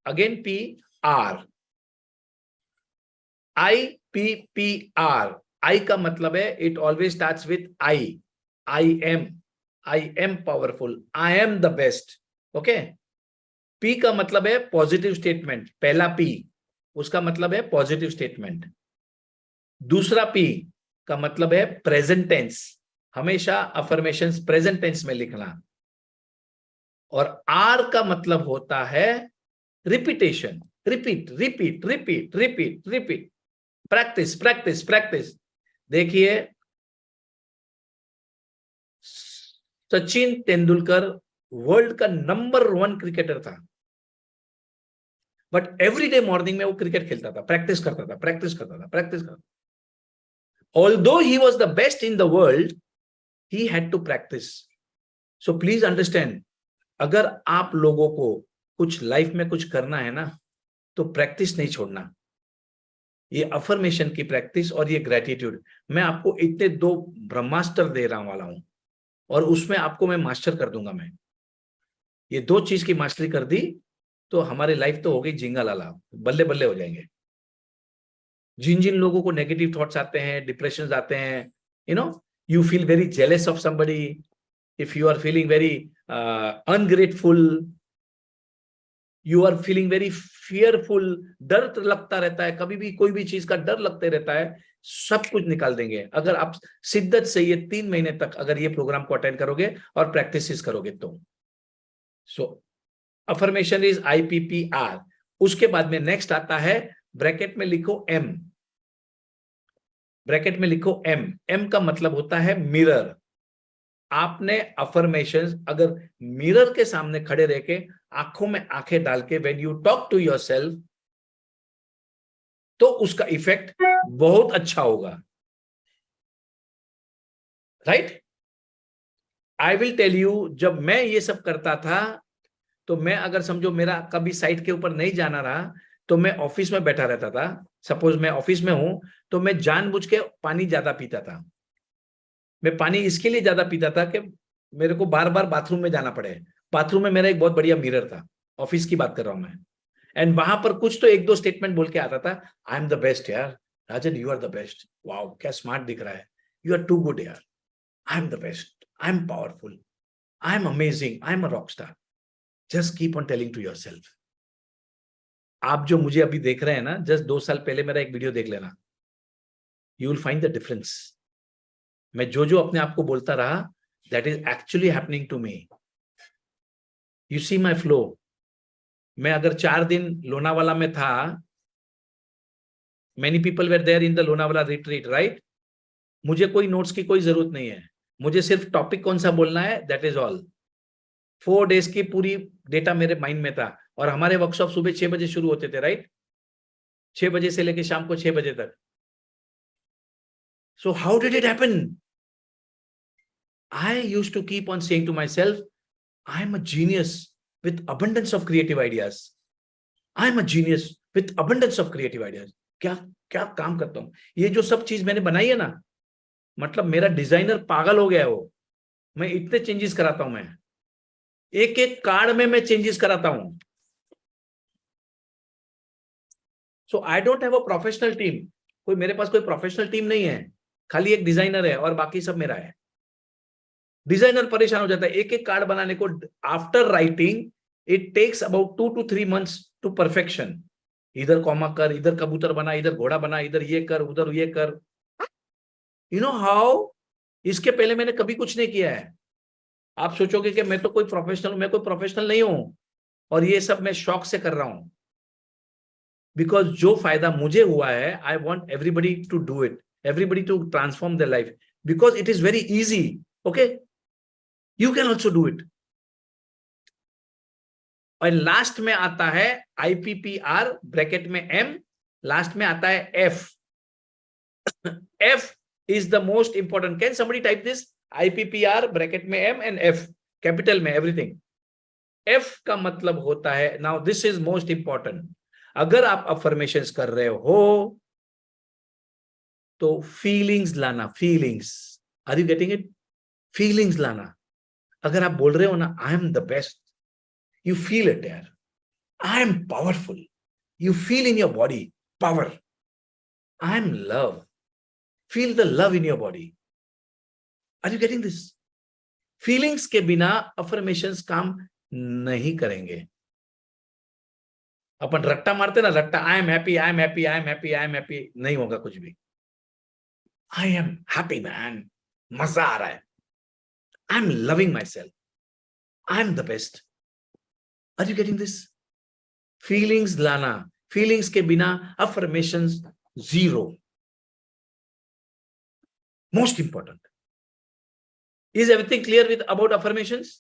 again P, R, I P P R. I का मतलब है it always starts with I am powerful, I am the best. Okay. P का मतलब है पॉजिटिव स्टेटमेंट, पहला पी उसका मतलब है पॉजिटिव स्टेटमेंट। दूसरा पी का मतलब है प्रेजेंट टेंस, हमेशा अफर्मेशंस प्रेजेंट टेंस में लिखना। और आर का मतलब होता है repetition, repeat repeat repeat repeat repeat, practice practice practice. देखिए, सचिन तेंदुलकर वर्ल्ड का नंबर 1 क्रिकेटर था, बट एवरीडे मॉर्निंग में वो क्रिकेट खेलता था, प्रैक्टिस करता था, प्रैक्टिस करता था, प्रैक्टिस करता था। Although he was the best in the world, he had to practise. So please understand, अगर आप लोगों को कुछ लाइफ में कुछ करना है ना, तो प्रैक्टिस नहीं छोड़ना। ये अफर्मेशन की प्रैक्टिस और ये ग्रेटिट्यूड, मैं आपको इतने 2 ब्रह्मास्त्र दे रहा वाला हूं, और उसमें आपको मैं मास्टर कर दूंगा। मैं ये 2 चीज की मास्टरी कर दी तो हमारी लाइफ तो हो गई जिंगा लाला, बल्ले बल्ले हो जाएंगे। जिन जिन लोगों को नेगेटिव थॉट्स आते हैं, डिप्रेशन आते हैं, you feel very jealous of somebody, if you are feeling very ungrateful, you are feeling very fearful, डर लगता रहता है, कभी भी कोई भी चीज का डर लगते रहता है, सब कुछ निकाल देंगे अगर आप शिद्दत से ये 3 महीने तक अगर ये प्रोग्राम को अटेंड करोगे और प्रैक्टिस करोगे तो। सो अफर्मेशन इज IPPR। उसके बाद में नेक्स्ट आता है, ब्रैकेट में लिखो M, ब्रैकेट में लिखो M। M का मतलब होता है मिरर। आपने अफर्मेशंस अगर मिरर के सामने खड़े रह के आंखों में आंखें डाल के when you talk to yourself, तो उसका इफेक्ट बहुत अच्छा होगा। Right? I will tell you, जब मैं ये सब करता था तो मैं, अगर समझो मेरा कभी साइट के ऊपर नहीं जाना रहा तो मैं ऑफिस में बैठा रहता था। सपोज मैं ऑफिस में हूं तो मैं जानबूझ के पानी ज्यादा पीता था। मैं पानी इसके लिए ज्यादा पीता था कि मेरे को बार बार बाथरूम में जाना पड़े। बाथरूम में मेरा एक बहुत बढ़िया मिरर था, ऑफिस की बात कर रहा हूं मैं, एंड वहां पर कुछ तो एक दो स्टेटमेंट बोल के आता था, आई एम द बेस्ट यार, Rajan you are the best, wow क्या स्मार्ट दिख रहा है, यू आर टू गुड यार, I am the best, I am powerful, I am amazing, I am a rock star. Just keep on telling to yourself. आप जो मुझे अभी देख रहे हैं ना, जस्ट 2 साल पहले मेरा एक वीडियो देख लेना, you will find the difference. मैं जो जो अपने आप को बोलता रहा, that is actually happening to me. You see my flow. मैं अगर 4 दिन लोनावाला में था, many people were there in the Lonavala retreat, right? मुझे कोई नोट्स की कोई जरूरत नहीं है, मुझे सिर्फ टॉपिक कौन सा बोलना है, दैट इज ऑल। 4 डेज की पूरी डेटा मेरे माइंड में था, और हमारे वर्कशॉप सुबह 6 बजे शुरू होते थे, राइट? 6 बजे से लेकर शाम को 6 बजे तक। So how did it happen? I used to keep on saying to myself, I am a genius with abundance of creative ideas. I am a genius with abundance of creative ideas. क्या क्या काम करता हूं। ये जो सब चीज मैंने बनाई है ना, मतलब मेरा डिजाइनर पागल हो गया है वो। मैं इतने चेंजेस कराता हूं, मैं एक एक कार्ड में मैं चेंजेस कराता हूं। So I don't have a professional team. कोई मेरे पास कोई प्रोफेशनल टीम नहीं है, खाली एक डिजाइनर है और बाकी सब मेरा है। डिजाइनर परेशान हो जाता है एक एक कार्ड बनाने को। After writing it takes about 2 to 3 months to perfection. इधर कॉमा कर, इधर कबूतर बना, इधर घोड़ा बना, इधर ये कर, उधर ये कर। You know how? इसके पहले मैंने कभी कुछ नहीं किया है। आप सोचोगे कि मैं तो कोई प्रोफेशनल, मैं कोई प्रोफेशनल नहीं हूं, और ये सब मैं शौक से कर रहा हूं। बिकॉज जो फायदा मुझे हुआ है, I want everybody to do it, everybody to transform their life, because it is very easy. Okay, you can also do it. और लास्ट में आता है IPPR, ब्रैकेट में M, लास्ट में आता है F. F is the most important. Can somebody type this? IPPR, bracket में M and F, कैपिटल में everything. F का मतलब होता है, now this is most important. अगर आप अफर्मेशंस कर रहे हो तो फीलिंग्स लाना, feelings. Are you getting it? Feelings लाना। अगर आप बोल रहे हो ना, I am the best, you feel it यार, I am powerful, you feel in your body power, I am love, feel the love in your body. Are you getting this? Feelings के बिना अफर्मेशंस काम नहीं करेंगे। अपन रट्टा मारते ना, रट्टा, आई am happy, I am happy, I am happy, I am happy, नहीं होगा कुछ भी। I am happy man, मजा आ रहा है, I am loving myself, I am the best. Are you getting this? Feelings लाना, feelings के बिना affirmations zero. Most important. Is everything clear with about affirmations?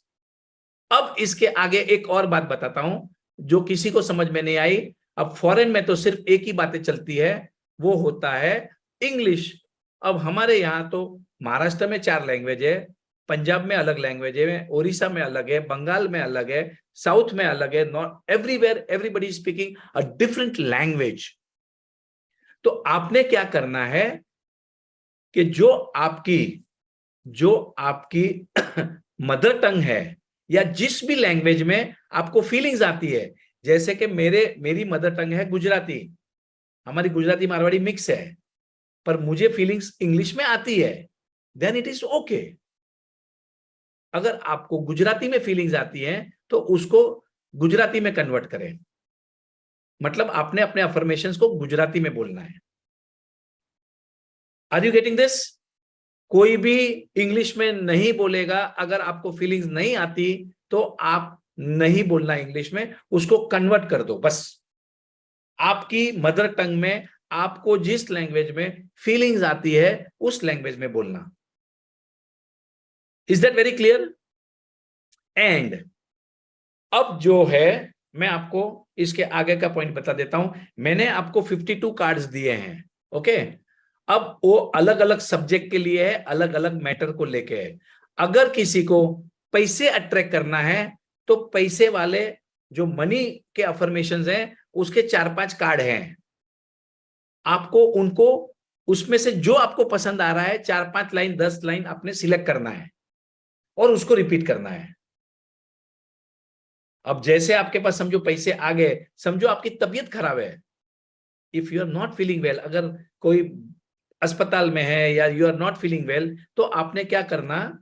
अब इसके आगे एक और बात बताता हूं जो किसी को समझ में नहीं आई। अब फॉरेन में तो सिर्फ एक ही बातें चलती है, वो होता है इंग्लिश। अब हमारे यहाँ तो महाराष्ट्र में 4 लैंग्वेज है, पंजाब में अलग लैंग्वेज है, ओडिशा में अलग है, बंगाल में अलग है, साउथ में अलग है, not everywhere everybody speaking a different language. तो आपने क्या करना है कि जो आपकी मदर टंग है, या जिस भी लैंग्वेज में आपको फीलिंग्स आती है, जैसे कि मेरी मदर टंग है गुजराती, हमारी गुजराती मारवाड़ी मिक्स है, पर मुझे फीलिंग्स इंग्लिश में आती है, देन इट इज ओके। अगर आपको गुजराती में फीलिंग्स आती हैं तो उसको गुजराती में कन्वर्ट करें, मतलब आपने अपने अफर्मेशंस को गुजराती में बोलना है। Are you getting this? कोई भी इंग्लिश में नहीं बोलेगा। अगर आपको फीलिंग्स नहीं आती तो आप नहीं बोलना इंग्लिश में, उसको कन्वर्ट कर दो बस। आपकी मदर टंग में आपको जिस लैंग्वेज में फीलिंग्स आती है उस लैंग्वेज में बोलना। Is that very clear? And अब जो है, मैं आपको इसके आगे का पॉइंट बता देता हूं। मैंने आपको 52 कार्ड्स दिए हैं, ओके? अब वो अलग अलग सब्जेक्ट के लिए है, अलग अलग मैटर को लेके है। अगर किसी को पैसे अट्रैक्ट करना है तो पैसे वाले जो मनी के अफर्मेशंस हैं उसके 4-5 कार्ड हैं, आपको उनको उसमें से जो आपको पसंद आ रहा है 4-5 लाइन 10 लाइन आपने सिलेक्ट करना है और उसको रिपीट करना है। अब जैसे आपके पास समझो पैसे आ गए, समझो आपकी तबीयत खराब है, if you are not feeling well, अगर कोई अस्पताल में है या you are not feeling well, तो आपने क्या करना,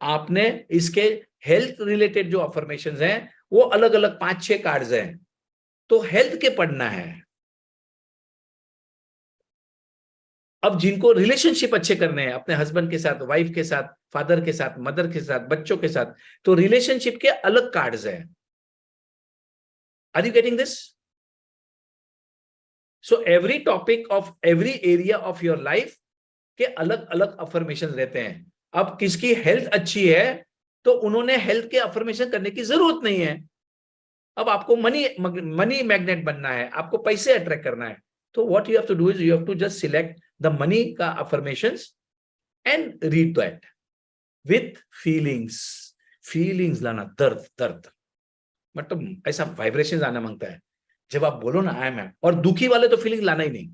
आपने इसके हेल्थ रिलेटेड जो अफर्मेशंस हैं वो अलग अलग 5-6 कार्ड्स हैं, तो हेल्थ के पढ़ना है। अब जिनको रिलेशनशिप अच्छे करने हैं अपने हस्बैंड के साथ, वाइफ के साथ, फादर के साथ, मदर के साथ, बच्चों के साथ, तो रिलेशनशिप के अलग कार्ड्स हैं। Are you getting this? So every topic of every area of your life के अलग अलग अफर्मेशन रहते हैं। अब किसकी हेल्थ अच्छी है तो उन्होंने हेल्थ के अफर्मेशन करने की जरूरत नहीं है। अब आपको मनी मैग्नेट बनना है, आपको पैसे अट्रैक्ट करना है, तो what you have to do is you have to just select the money का affirmations and read that with feelings लाना, दर्द मतलब ऐसा वाइब्रेशन आना मांगता है। जब आप बोलो ना आई एम, और दुखी वाले तो फीलिंग लाना ही नहीं।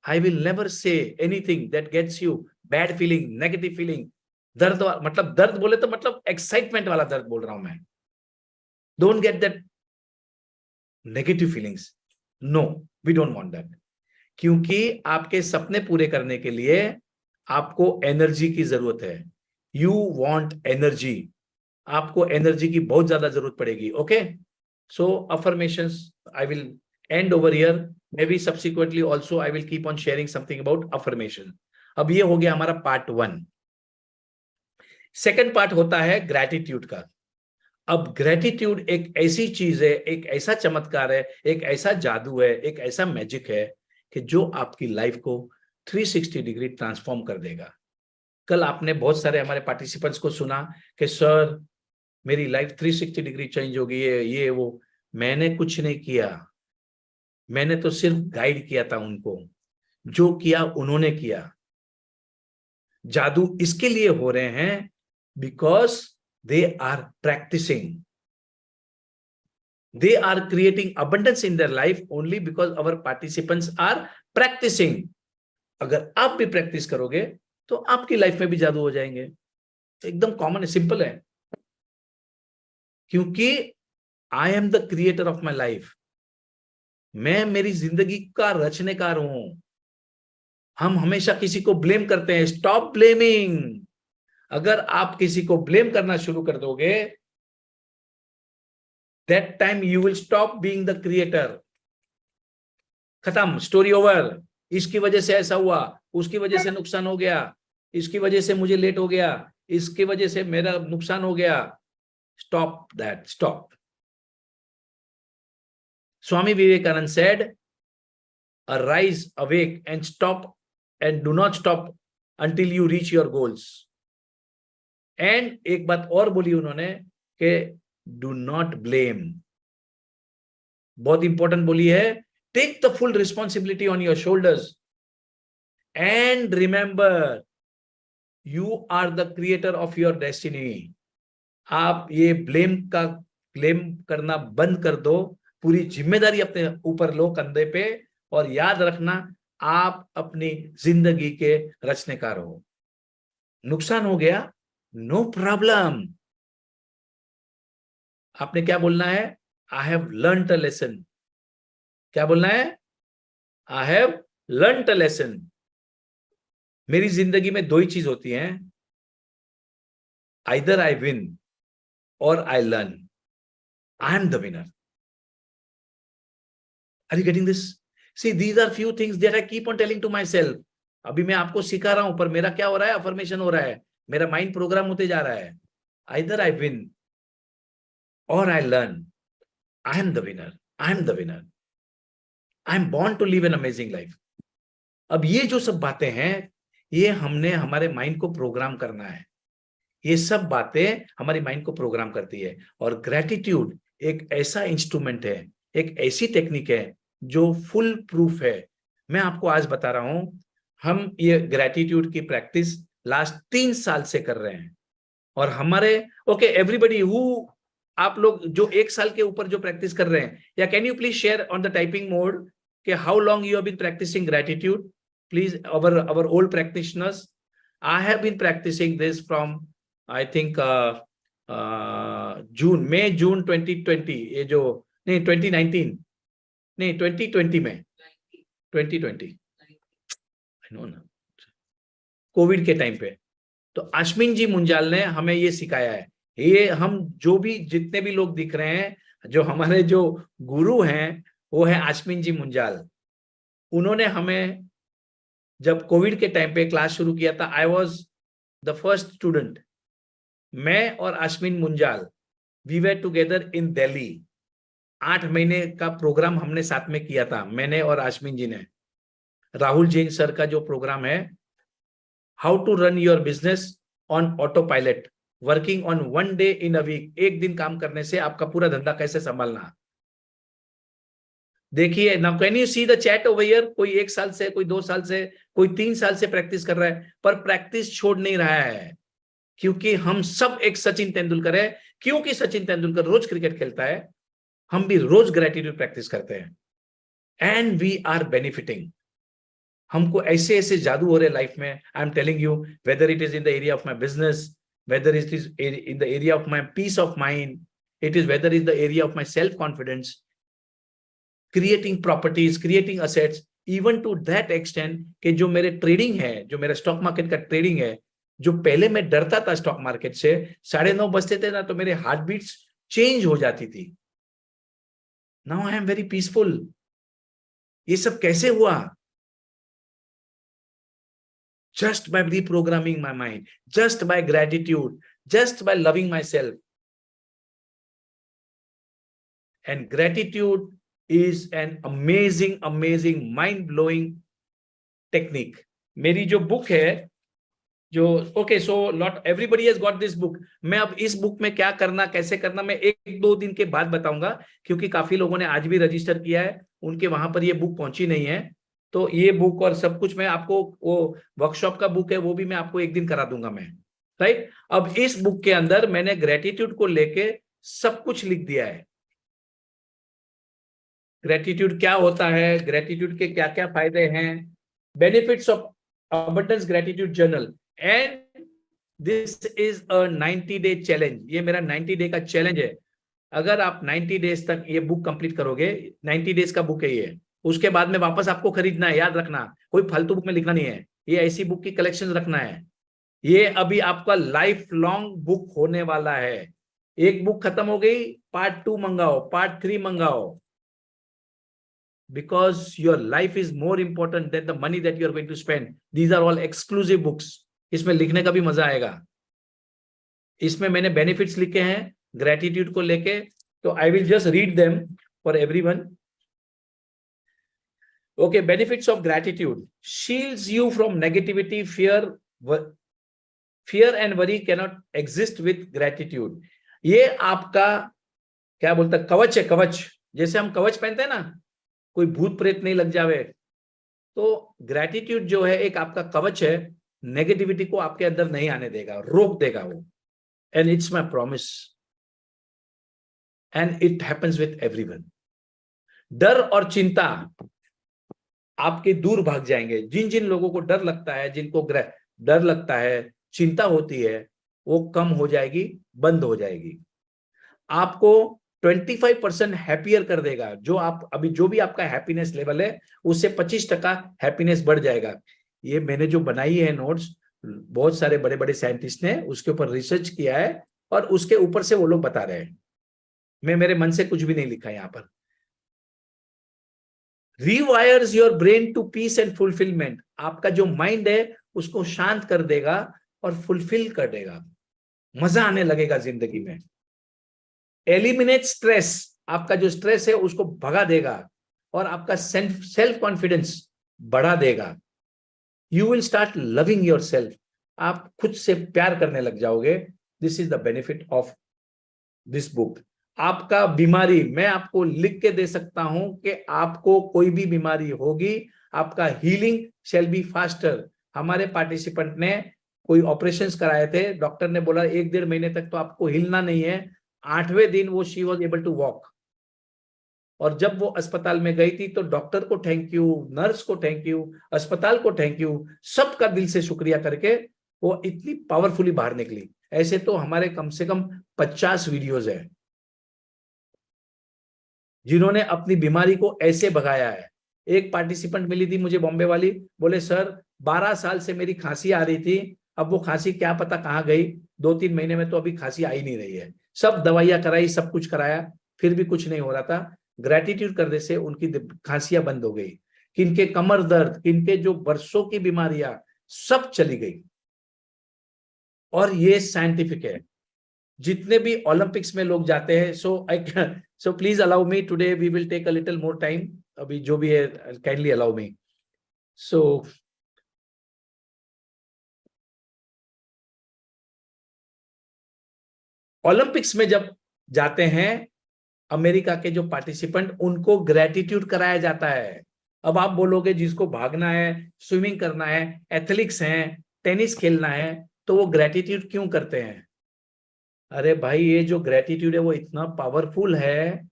I will never say anything that gets you bad feeling, negative feeling. दर्द मतलब दर्द बोले तो मतलब एक्साइटमेंट वाला दर्द बोल रहा हूं मैं। Don't get that negative feelings, no we don't want that. क्योंकि आपके सपने पूरे करने के लिए आपको एनर्जी की जरूरत है। यू वांट एनर्जी, आपको एनर्जी की बहुत ज्यादा जरूरत पड़ेगी। Okay, so affirmations I will end over here. Maybe subsequently also I will keep on sharing something about affirmation. अब ये हो गया हमारा पार्ट 1। सेकंड पार्ट होता है ग्रैटिट्यूड का। अब ग्रैटिट्यूड एक ऐसी चीज है, एक ऐसा चमत्कार है, एक ऐसा जादू है, एक ऐसा मैजिक है कि जो आपकी लाइफ को 360 डिग्री ट्रांसफॉर्म कर देगा। कल आपने बहुत सारे हमारे पार्टिसिपेंट्स को सुना कि सर मेरी लाइफ 360 डिग्री चेंज हो गई है, ये वो। मैंने कुछ नहीं किया, मैंने तो सिर्फ गाइड किया था उनको, जो किया उन्होंने किया। जादू इसके लिए हो रहे हैं because they are practising, they are creating abundance in their life only because our participants are practising. अगर आप भी प्रैक्टिस करोगे तो आपकी लाइफ में भी जादू हो जाएंगे। एकदम कॉमन है, सिंपल है। क्योंकि आई am the creator of my life, मैं मेरी जिंदगी का रचनेकार हूं। हम हमेशा किसी को ब्लेम करते हैं, स्टॉप ब्लेमिंग। अगर आप किसी को ब्लेम करना शुरू कर दोगे, that time you will stop being the creator. खत्म, स्टोरी ओवर। इसकी वजह से ऐसा हुआ, उसकी वजह से नुकसान हो गया, इसकी वजह से मुझे लेट हो गया, इसकी वजह से मेरा नुकसान हो गया। Stop that, stop. Swami Vivekananda said, arise, awake and stop, and do not stop until you reach your goals. And एक बात और बोली उन्होंने कि do not blame. बहुत इंपॉर्टेंट बोली है, take the full responsibility on your shoulders and remember you are the creator of your destiny. आप ये ब्लेम करना बंद कर दो, पूरी जिम्मेदारी अपने ऊपर लो कंधे पे, और याद रखना आप अपनी जिंदगी के रचनेकार हो। नुकसान हो गया, नो प्रॉब्लम। आपने क्या बोलना है? I have learned a lesson. क्या बोलना है? I have learned a lesson. मेरी जिंदगी में दो ही चीज होती हैं, आइदर आई विन और I learn. I am the winner. Are you getting this? See, these are few things that I keep on telling to myself. अभी मैं आपको सिखा रहा हूं, पर मेरा क्या हो रहा है? अफर्मेशन हो रहा है, मेरा माइंड प्रोग्राम होते जा रहा है। Either I win or I learn. I am the winner. I am the winner. I am born to live an amazing life. अब ये जो सब बातें हैं, ये हमने हमारे माइंड को प्रोग्राम करना है। ये सब बातें हमारी माइंड को प्रोग्राम करती है। और ग्रेटिट्यूड एक ऐसा इंस्ट्रूमेंट है, एक ऐसी टेक्निक है जो फुल प्रूफ है। मैं आपको आज बता रहा हूं, हम ये ग्रेटिट्यूड की प्रैक्टिस लास्ट 3 साल से कर रहे हैं। और हमारे ओके एवरीबडी हु, आप लोग जो 1 साल के ऊपर जो प्रैक्टिस कर रहे हैं, या can you please share on the typing mode कि how long you have been practicing gratitude, please our old practitioners. I have been practicing this from I think June 2020, ये जो नहीं 2019 नहीं 2020 में 2020 I know ना, कोविड के टाइम पे। तो अश्विन जी मुंजाल ने हमें ये सिखाया है। ये हम जो भी जितने भी लोग दिख रहे हैं, जो हमारे जो गुरु हैं वो है अश्विन जी मुंजाल। उन्होंने हमें जब कोविड के टाइम पे क्लास शुरू किया था, I was the first student, मैं और Ashwin Munjal, we were together in Delhi. 8 महीने का प्रोग्राम हमने साथ में किया था, मैंने और अश्विन जी ने। राहुल जैन सर का जो प्रोग्राम है, how to run your business on autopilot, working on 1 day in a week, एक दिन काम करने से आपका पूरा धंधा कैसे संभालना। देखिए now can you see the chat over here, कोई 1 साल से, कोई 2 साल से, कोई 3 साल से प्रैक्टिस कर रहा है, पर प्रैक्टिस छोड़ नहीं रहा है, क्योंकि हम सब एक सचिन तेंदुलकर है। क्योंकि सचिन तेंदुलकर रोज क्रिकेट खेलता है, हम भी रोज ग्रेटिट्यूड प्रैक्टिस करते हैं, एंड वी आर बेनिफिटिंग। हमको ऐसे ऐसे जादू हो रहे लाइफ में। I am telling you, whether it is in the area of my business, whether it is in the area of my peace of mind, it is whether is the area of my self confidence, creating properties, creating assets, even to that extent कि जो मेरे ट्रेडिंग है, जो मेरा स्टॉक मार्केट का ट्रेडिंग है, जो पहले मैं डरता था स्टॉक मार्केट से, 9:30 बजते थे ना तो मेरे हार्ट बीट्स चेंज हो जाती थी। Now I am very peaceful. ये सब कैसे हुआ? Just by reprogramming my mind, just by gratitude, just by loving myself. And gratitude is an amazing, amazing, mind-blowing technique. मेरी जो बुक है, जो okay so not everybody has got this book. मैं अब इस बुक में क्या करना, कैसे करना, मैं 1-2 दिन के बाद बताऊंगा, क्योंकि काफी लोगों ने आज भी रजिस्टर किया है, उनके वहां पर ये बुक पहुंची नहीं है। तो ये बुक और सब कुछ मैं आपको, वो वर्कशॉप का बुक है, वो भी मैं आपको एक दिन करा दूंगा मैं, राइट। अब इस बुक के अंदर मैंने ग्रेटिट्यूड को लेके सब कुछ लिख दिया है। ग्रेटिट्यूड क्या होता है, ग्रेटिट्यूड के क्या क्या फायदे हैं, benefits of abundance gratitude journal, and this is a 90-day challenge. ये मेरा 90 डे का चैलेंज है। अगर आप 90 डेज तक ये बुक कंप्लीट करोगे, 90 डेज का बुक है ये, उसके बाद में वापस आपको खरीदना है, याद रखना, कोई फालतू बुक में लिखना नहीं है, ये ऐसी बुक की कलेक्शन रखना है। ये अभी आपका लाइफ लॉन्ग बुक होने वाला है। एक बुक खत्म हो गई, पार्ट 2 मंगाओ, पार्ट 3 मंगाओ, because your life is more important than the money that you are going to spend. These are all exclusive books. इसमें लिखने का भी मजा आएगा। इसमें मैंने बेनिफिट्स लिखे हैं ग्रेटिट्यूड को लेके, तो I will just read them for everyone. Okay, benefits of gratitude: shields you from negativity, fear and worry cannot exist with gratitude. ये आपका क्या बोलता है, कवच है, कवच। जैसे हम कवच पहनते हैं ना, कोई भूत प्रेत नहीं लग जावे, तो ग्रेटिट्यूड जो है एक आपका कवच है, नेगेटिविटी को आपके अंदर नहीं आने देगा, रोक देगा वो। And it's my promise, and it happens with everyone. डर और चिंता आपके दूर भाग जाएंगे। जिन जिन लोगों को डर लगता है, जिनको डर लगता है, चिंता होती है, वो कम हो जाएगी, बंद हो जाएगी। आपको 25% हैप्पियर कर देगा। जो आप अभी, जो भी आपका हैप्पीनेस लेवल है, उससे 25% हैप्पीनेस बढ़ जाएगा। ये मैंने जो बनाई है नोट्स, बहुत सारे बड़े बड़े साइंटिस्ट ने उसके ऊपर रिसर्च किया है, और उसके ऊपर से वो लोग बता रहे हैं। मैं मेरे मन से कुछ भी नहीं लिखा यहाँ पर। Rewires your brain to peace and fulfillment. आपका जो माइंड है उसको शांत कर देगा और फुलफिल कर देगा, मजा आने लगेगा जिंदगी में। एलिमिनेट स्ट्रेस, आपका जो स्ट्रेस है उसको भगा देगा, और आपका सेल्फ कॉन्फिडेंस बढ़ा देगा। You will start loving your self, आप खुद से प्यार करने लग जाओगे। This is the benefit of this book. आपका बीमारी मैं आपको लिख के दे सकता हूं कि आपको कोई भी बीमारी होगी, आपका हीलिंग शैल बी फास्टर। हमारे पार्टिसिपेंट ने कोई ऑपरेशंस कराए थे, डॉक्टर ने बोला 1-1.5 महीने तक तो आपको हिलना नहीं है। 8वें दिन वो she was able to walk. और जब वो अस्पताल में गई थी तो डॉक्टर को थैंक यू, नर्स को थैंक यू, अस्पताल को थैंक यू, सबका दिल से शुक्रिया करके वो इतनी पावरफुली बाहर निकली। ऐसे तो हमारे कम से कम 50 वीडियोज है जिन्होंने अपनी बीमारी को ऐसे भगाया है। एक पार्टिसिपेंट मिली थी मुझे बॉम्बे वाली, बोले सर 12 साल से मेरी खांसी आ रही थी, अब वो खांसी क्या पता कहाँ गई, 2-3 महीने में तो अभी खांसी आ ही नहीं रही है। सब दवाइयां कराई, सब कुछ कराया, फिर भी कुछ नहीं हो रहा था। ग्रेटिट्यूड करने से उनकी खांसियां बंद हो गई। किनके कमर दर्द, किनके जो वर्षों की बीमारियां सब चली गई। और ये साइंटिफिक है। जितने भी ओलंपिक्स में लोग जाते हैं, so please allow me today, we will take a little more time, अभी जो भी है kindly allow me. So Olympics में जब जाते हैं अमेरिका के जो पार्टिसिपेंट, उनको ग्रेटिट्यूड कराया जाता है। अब आप बोलोगे जिसको भागना है, स्विमिंग करना है, एथलेटिक्स हैं, टेनिस खेलना है, तो वो ग्रेटिट्यूड क्यों करते हैं? अरे भाई, ये जो ग्रेटिट्यूड है वो इतना पावरफुल है,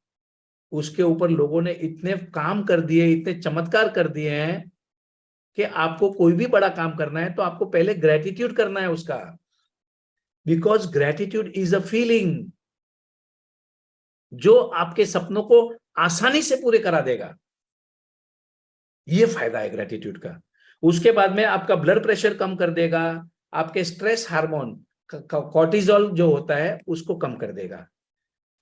उसके ऊपर लोगों ने इतने काम कर दिए, इतने चमत्कार कर दिए हैं कि आपको कोई भी बड़ा काम करना है तो आपको पहले ग्रेटिट्यूड करना है उसका। Because gratitude is a feeling जो आपके सपनों को आसानी से पूरे करा देगा। ये फायदा है ग्रेटिट्यूड का। उसके बाद में आपका ब्लड प्रेशर कम कर देगा, आपके स्ट्रेस हार्मोन कॉर्टिजोल जो होता है उसको कम कर देगा।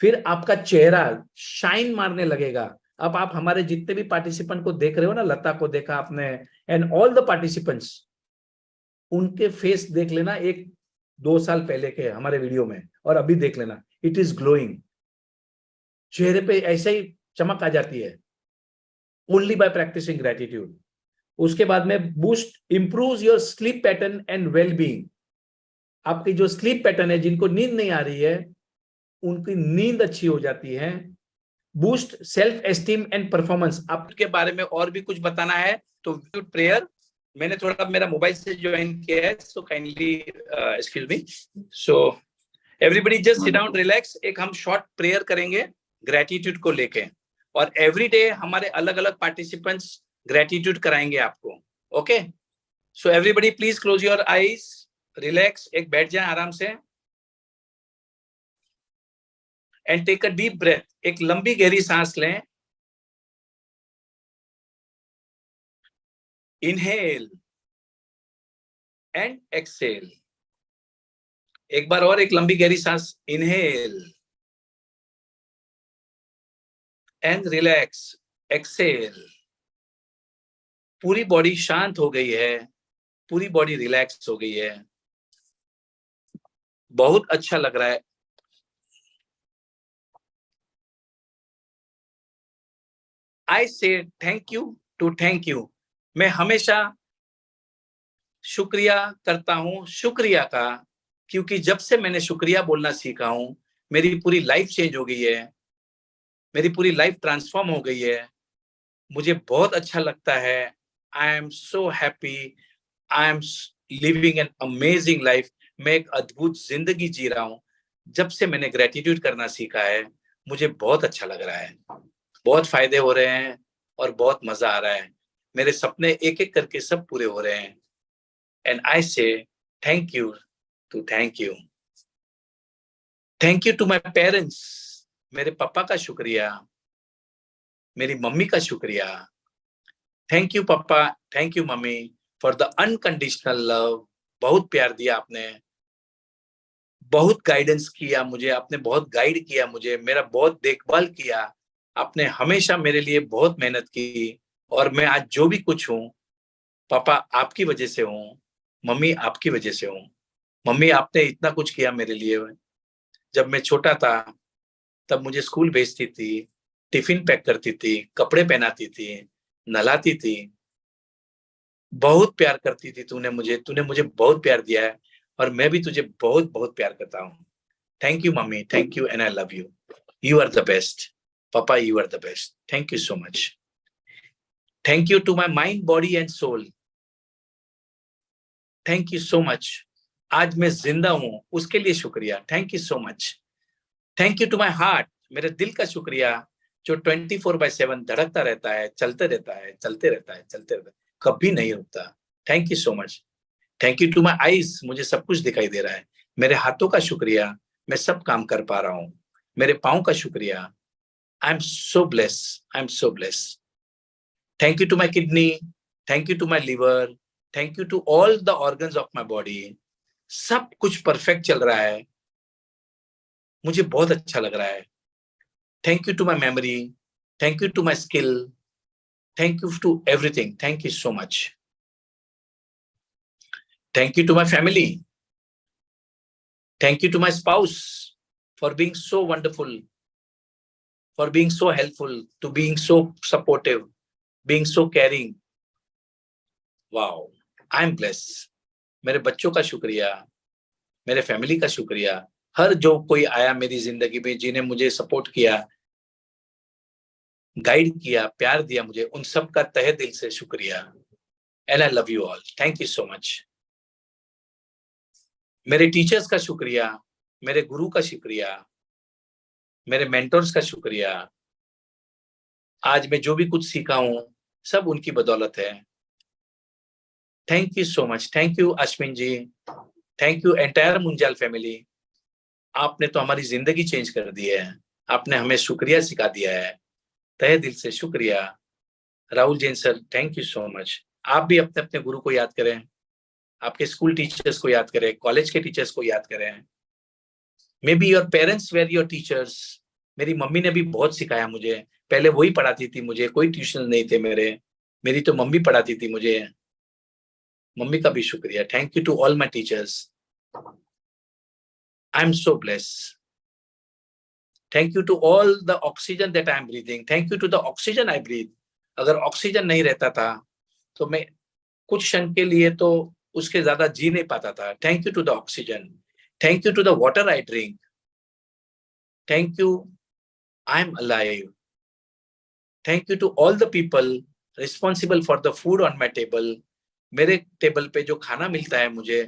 फिर आपका चेहरा शाइन मारने लगेगा। अब आप हमारे जितने भी पार्टिसिपेंट को देख रहे हो ना, लता को देखा आपने, एंड ऑल द पार्टिसिपेंट्स, उनके फेस देख लेना 1-2 साल पहले के हमारे वीडियो में, और अभी देख लेना, इट इज ग्लोइंग। चेहरे पे ऐसे ही चमक आ जाती है, ओनली बाय प्रैक्टिसिंग ग्रेटिट्यूड। उसके बाद में boost improves your sleep pattern and wellbeing. आपकी जो स्लीप पैटर्न है, जिनको नींद नहीं आ रही है, उनकी नींद अच्छी हो जाती है। Boost self esteem and performance. आपके बारे में और भी कुछ बताना है तो प्रेयर, मैंने थोड़ा मेरा मोबाइल से ज्वाइन किया है, so kindly excuse me. So everybody just sit down, relax. एक हम शॉर्ट प्रेयर करेंगे ग्रेटिट्यूड को लेके, और एवरी डे हमारे अलग अलग पार्टिसिपेंट्स ग्रेटिट्यूड कराएंगे आपको। Okay, so everybody please close your eyes, relax, एक बैठ जाए आराम से, and take a deep breath. एक लंबी गहरी सांस लें, इनहेल एंड एक्सेल। एक बार और, एक लंबी गहरी सांस, इनहेल एंड रिलैक्स, एक्सेल। पूरी बॉडी शांत हो गई है, पूरी बॉडी रिलैक्स हो गई है, बहुत अच्छा लग रहा है। I say thank you to thank you। मैं हमेशा शुक्रिया करता हूं शुक्रिया का, क्योंकि जब से मैंने शुक्रिया बोलना सीखा हूं, मेरी पूरी लाइफ चेंज हो गई है, मेरी पूरी लाइफ ट्रांसफॉर्म हो गई है। मुझे बहुत अच्छा लगता है। I am so happy, I M living an amazing life. मैं एक अद्भुत जिंदगी जी रहा हूं। जब से मैंने ग्रेटिट्यूड करना सीखा है, मुझे बहुत अच्छा लग रहा है, बहुत फायदे हो रहे हैं और बहुत मजा आ रहा है। मेरे सपने एक एक करके सब पूरे हो रहे हैं। And I say thank you to thank you. Thank you to my parents. मेरे पापा का शुक्रिया, मेरी मम्मी का शुक्रिया। Thank you papa, thank you mummy for the unconditional love. बहुत प्यार दिया आपने, बहुत गाइडेंस किया मुझे, आपने बहुत गाइड किया मुझे, मेरा बहुत देखभाल किया आपने, हमेशा मेरे लिए बहुत मेहनत की। और मैं आज जो भी कुछ हूँ, पापा आपकी वजह से हूँ, मम्मी आपकी वजह से हूँ। मम्मी आपने इतना कुछ किया मेरे लिए। जब मैं छोटा था तब मुझे स्कूल भेजती थी, टिफिन पैक करती थी, कपड़े पहनाती थी, नहलाती थी, बहुत प्यार करती थी तूने मुझे बहुत प्यार दिया है, और मैं भी तुझे बहुत बहुत प्यार करता हूँ। Thank you mummy, thank you and I love you. You are the best. Papa, you are the best. Thank you so much. Thank you to my mind, body and soul. Thank you so much. आज मैं जिंदा हूं, उसके लिए शुक्रिया. Thank you so much. Thank you to my heart. मेरे दिल का शुक्रिया जो 24/7 धड़कता रहता है, चलते रहता है, चलते रहता है, चलते रहता है, कभी नहीं रुकता. Thank you so much. Thank you to my eyes. मुझे सब कुछ दिखाई दे रहा है. मेरे हाथों का शुक्रिया, मैं सब काम कर पा रहा हूं. मेरे पाँव का शुक्रिया. I'm so blessed. I'm so blessed. Thank you to my kidney. Thank you to my liver. Thank you to all the organs of my body. सब कुछ परफेक्ट चल रहा है. मुझे बहुत अच्छा लग रहा है. Thank you to my memory. Thank you to my skill. Thank you to everything. Thank you so much. Thank you to my family. Thank you to my spouse for being so wonderful, for being so helpful, to being so supportive, being so caring. Wow, I'm blessed. मेरे बच्चों का शुक्रिया, मेरे फैमिली का शुक्रिया, हर जो कोई आया मेरी जिंदगी में जिन्हें मुझे सपोर्ट किया, गाइड किया, प्यार दिया मुझे, उन सब का तहे दिल से शुक्रिया. And I love you all. Thank you so much. मेरे टीचर्स का शुक्रिया, मेरे गुरु का शुक्रिया, मेरे मेंटर्स का शुक्रिया. आज मैं जो भी कुछ सीखा हूं सब उनकी बदौलत है. Thank you so much. Thank you Ashwin ji. Thank you entire Munjal family. आपने तो हमारी जिंदगी चेंज कर दी है. आपने हमें शुक्रिया सिखा दिया है. तहे दिल से शुक्रिया. Rahul Jain sir, thank you so much. आप भी अपने अपने गुरु को याद करें, आपके स्कूल टीचर्स को याद करें, कॉलेज के टीचर्स को याद करें. Maybe your parents were your teachers. मेरी मम्मी ने भी बहुत सिखाया मुझे. पहले वही पढ़ाती थी मुझे, कोई ट्यूशन नहीं थे मेरी तो मम्मी पढ़ाती थी मुझे. मम्मी का भी शुक्रिया. Thank you to all my teachers. I am so blessed. Thank you to all the oxygen that I am breathing. Thank you to the oxygen I breathe. अगर ऑक्सीजन नहीं रहता था तो मैं कुछ क्षण के लिए तो उसके ज्यादा जी नहीं पाता था. Thank you to the oxygen. Thank you to the water I drink. Thank you, I am alive. Thank you to all the people responsible for the food on my table. मेरे टेबल पे जो खाना मिलता है मुझे,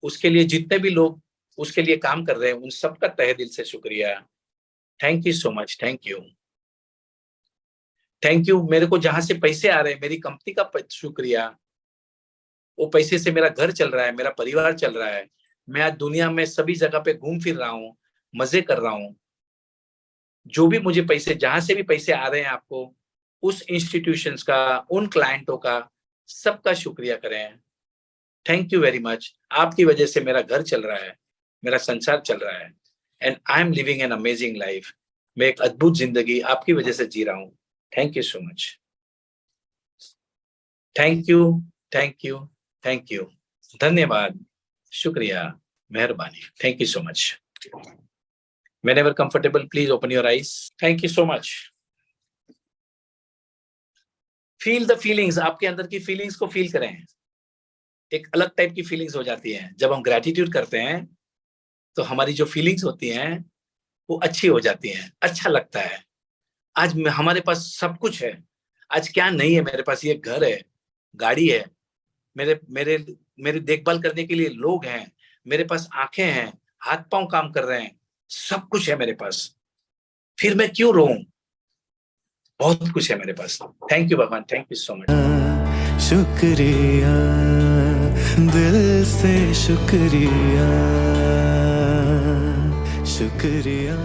उसके लिए जितने भी लोग उसके लिए काम कर रहे हैं, उन सबका तहे दिल से शुक्रिया. Thank you so much. Thank you. Thank you. मेरे को जहां से पैसे आ रहे हैं, मेरी कंपनी का शुक्रिया. वो पैसे से मेरा घर चल रहा है, मेरा परिवार चल रहा है. मैं आज दुनिया में सभी जगह पे घूम फिर रहा हूँ, मजे कर रहा हूँ. जो भी मुझे पैसे, जहां से भी पैसे आ रहे हैं आपको, उस इंस्टीट्यूशंस का, उन क्लाइंटों का, सबका शुक्रिया करें. Thank you very much. आपकी वजह से मेरा घर चल रहा है, मेरा संसार चल रहा है. And I am living an amazing life. मैं एक अद्भुत जिंदगी आपकी वजह से जी रहा हूँ. Thank you so much. Thank you, thank you, thank you. धन्यवाद, शुक्रिया, मेहरबानी. Thank you so much. Whenever comfortable, please open your eyes. Thank you so much. Feel the feelings. आपके अंदर की फीलिंग्स को फील करें. एक अलग टाइप की फीलिंग्स हो जाती हैं. जब हम ग्रेटिट्यूड करते हैं तो हमारी जो फीलिंग्स होती हैं वो अच्छी हो जाती हैं, अच्छा लगता है. आज हमारे पास सब कुछ है. आज क्या नहीं है मेरे पास? ये घर है, गाड़ी है, मेरे देखभाल करने के लिए लोग हैं, मेरे पास आंखें हैं, हाथ पांव काम कर रहे हैं, सब कुछ है मेरे पास. फिर मैं क्यों रोऊं? बहुत कुछ है मेरे पास. थैंक यू भगवान. Thank you so much. शुक्रिया, दिल से शुक्रिया, शुक्रिया.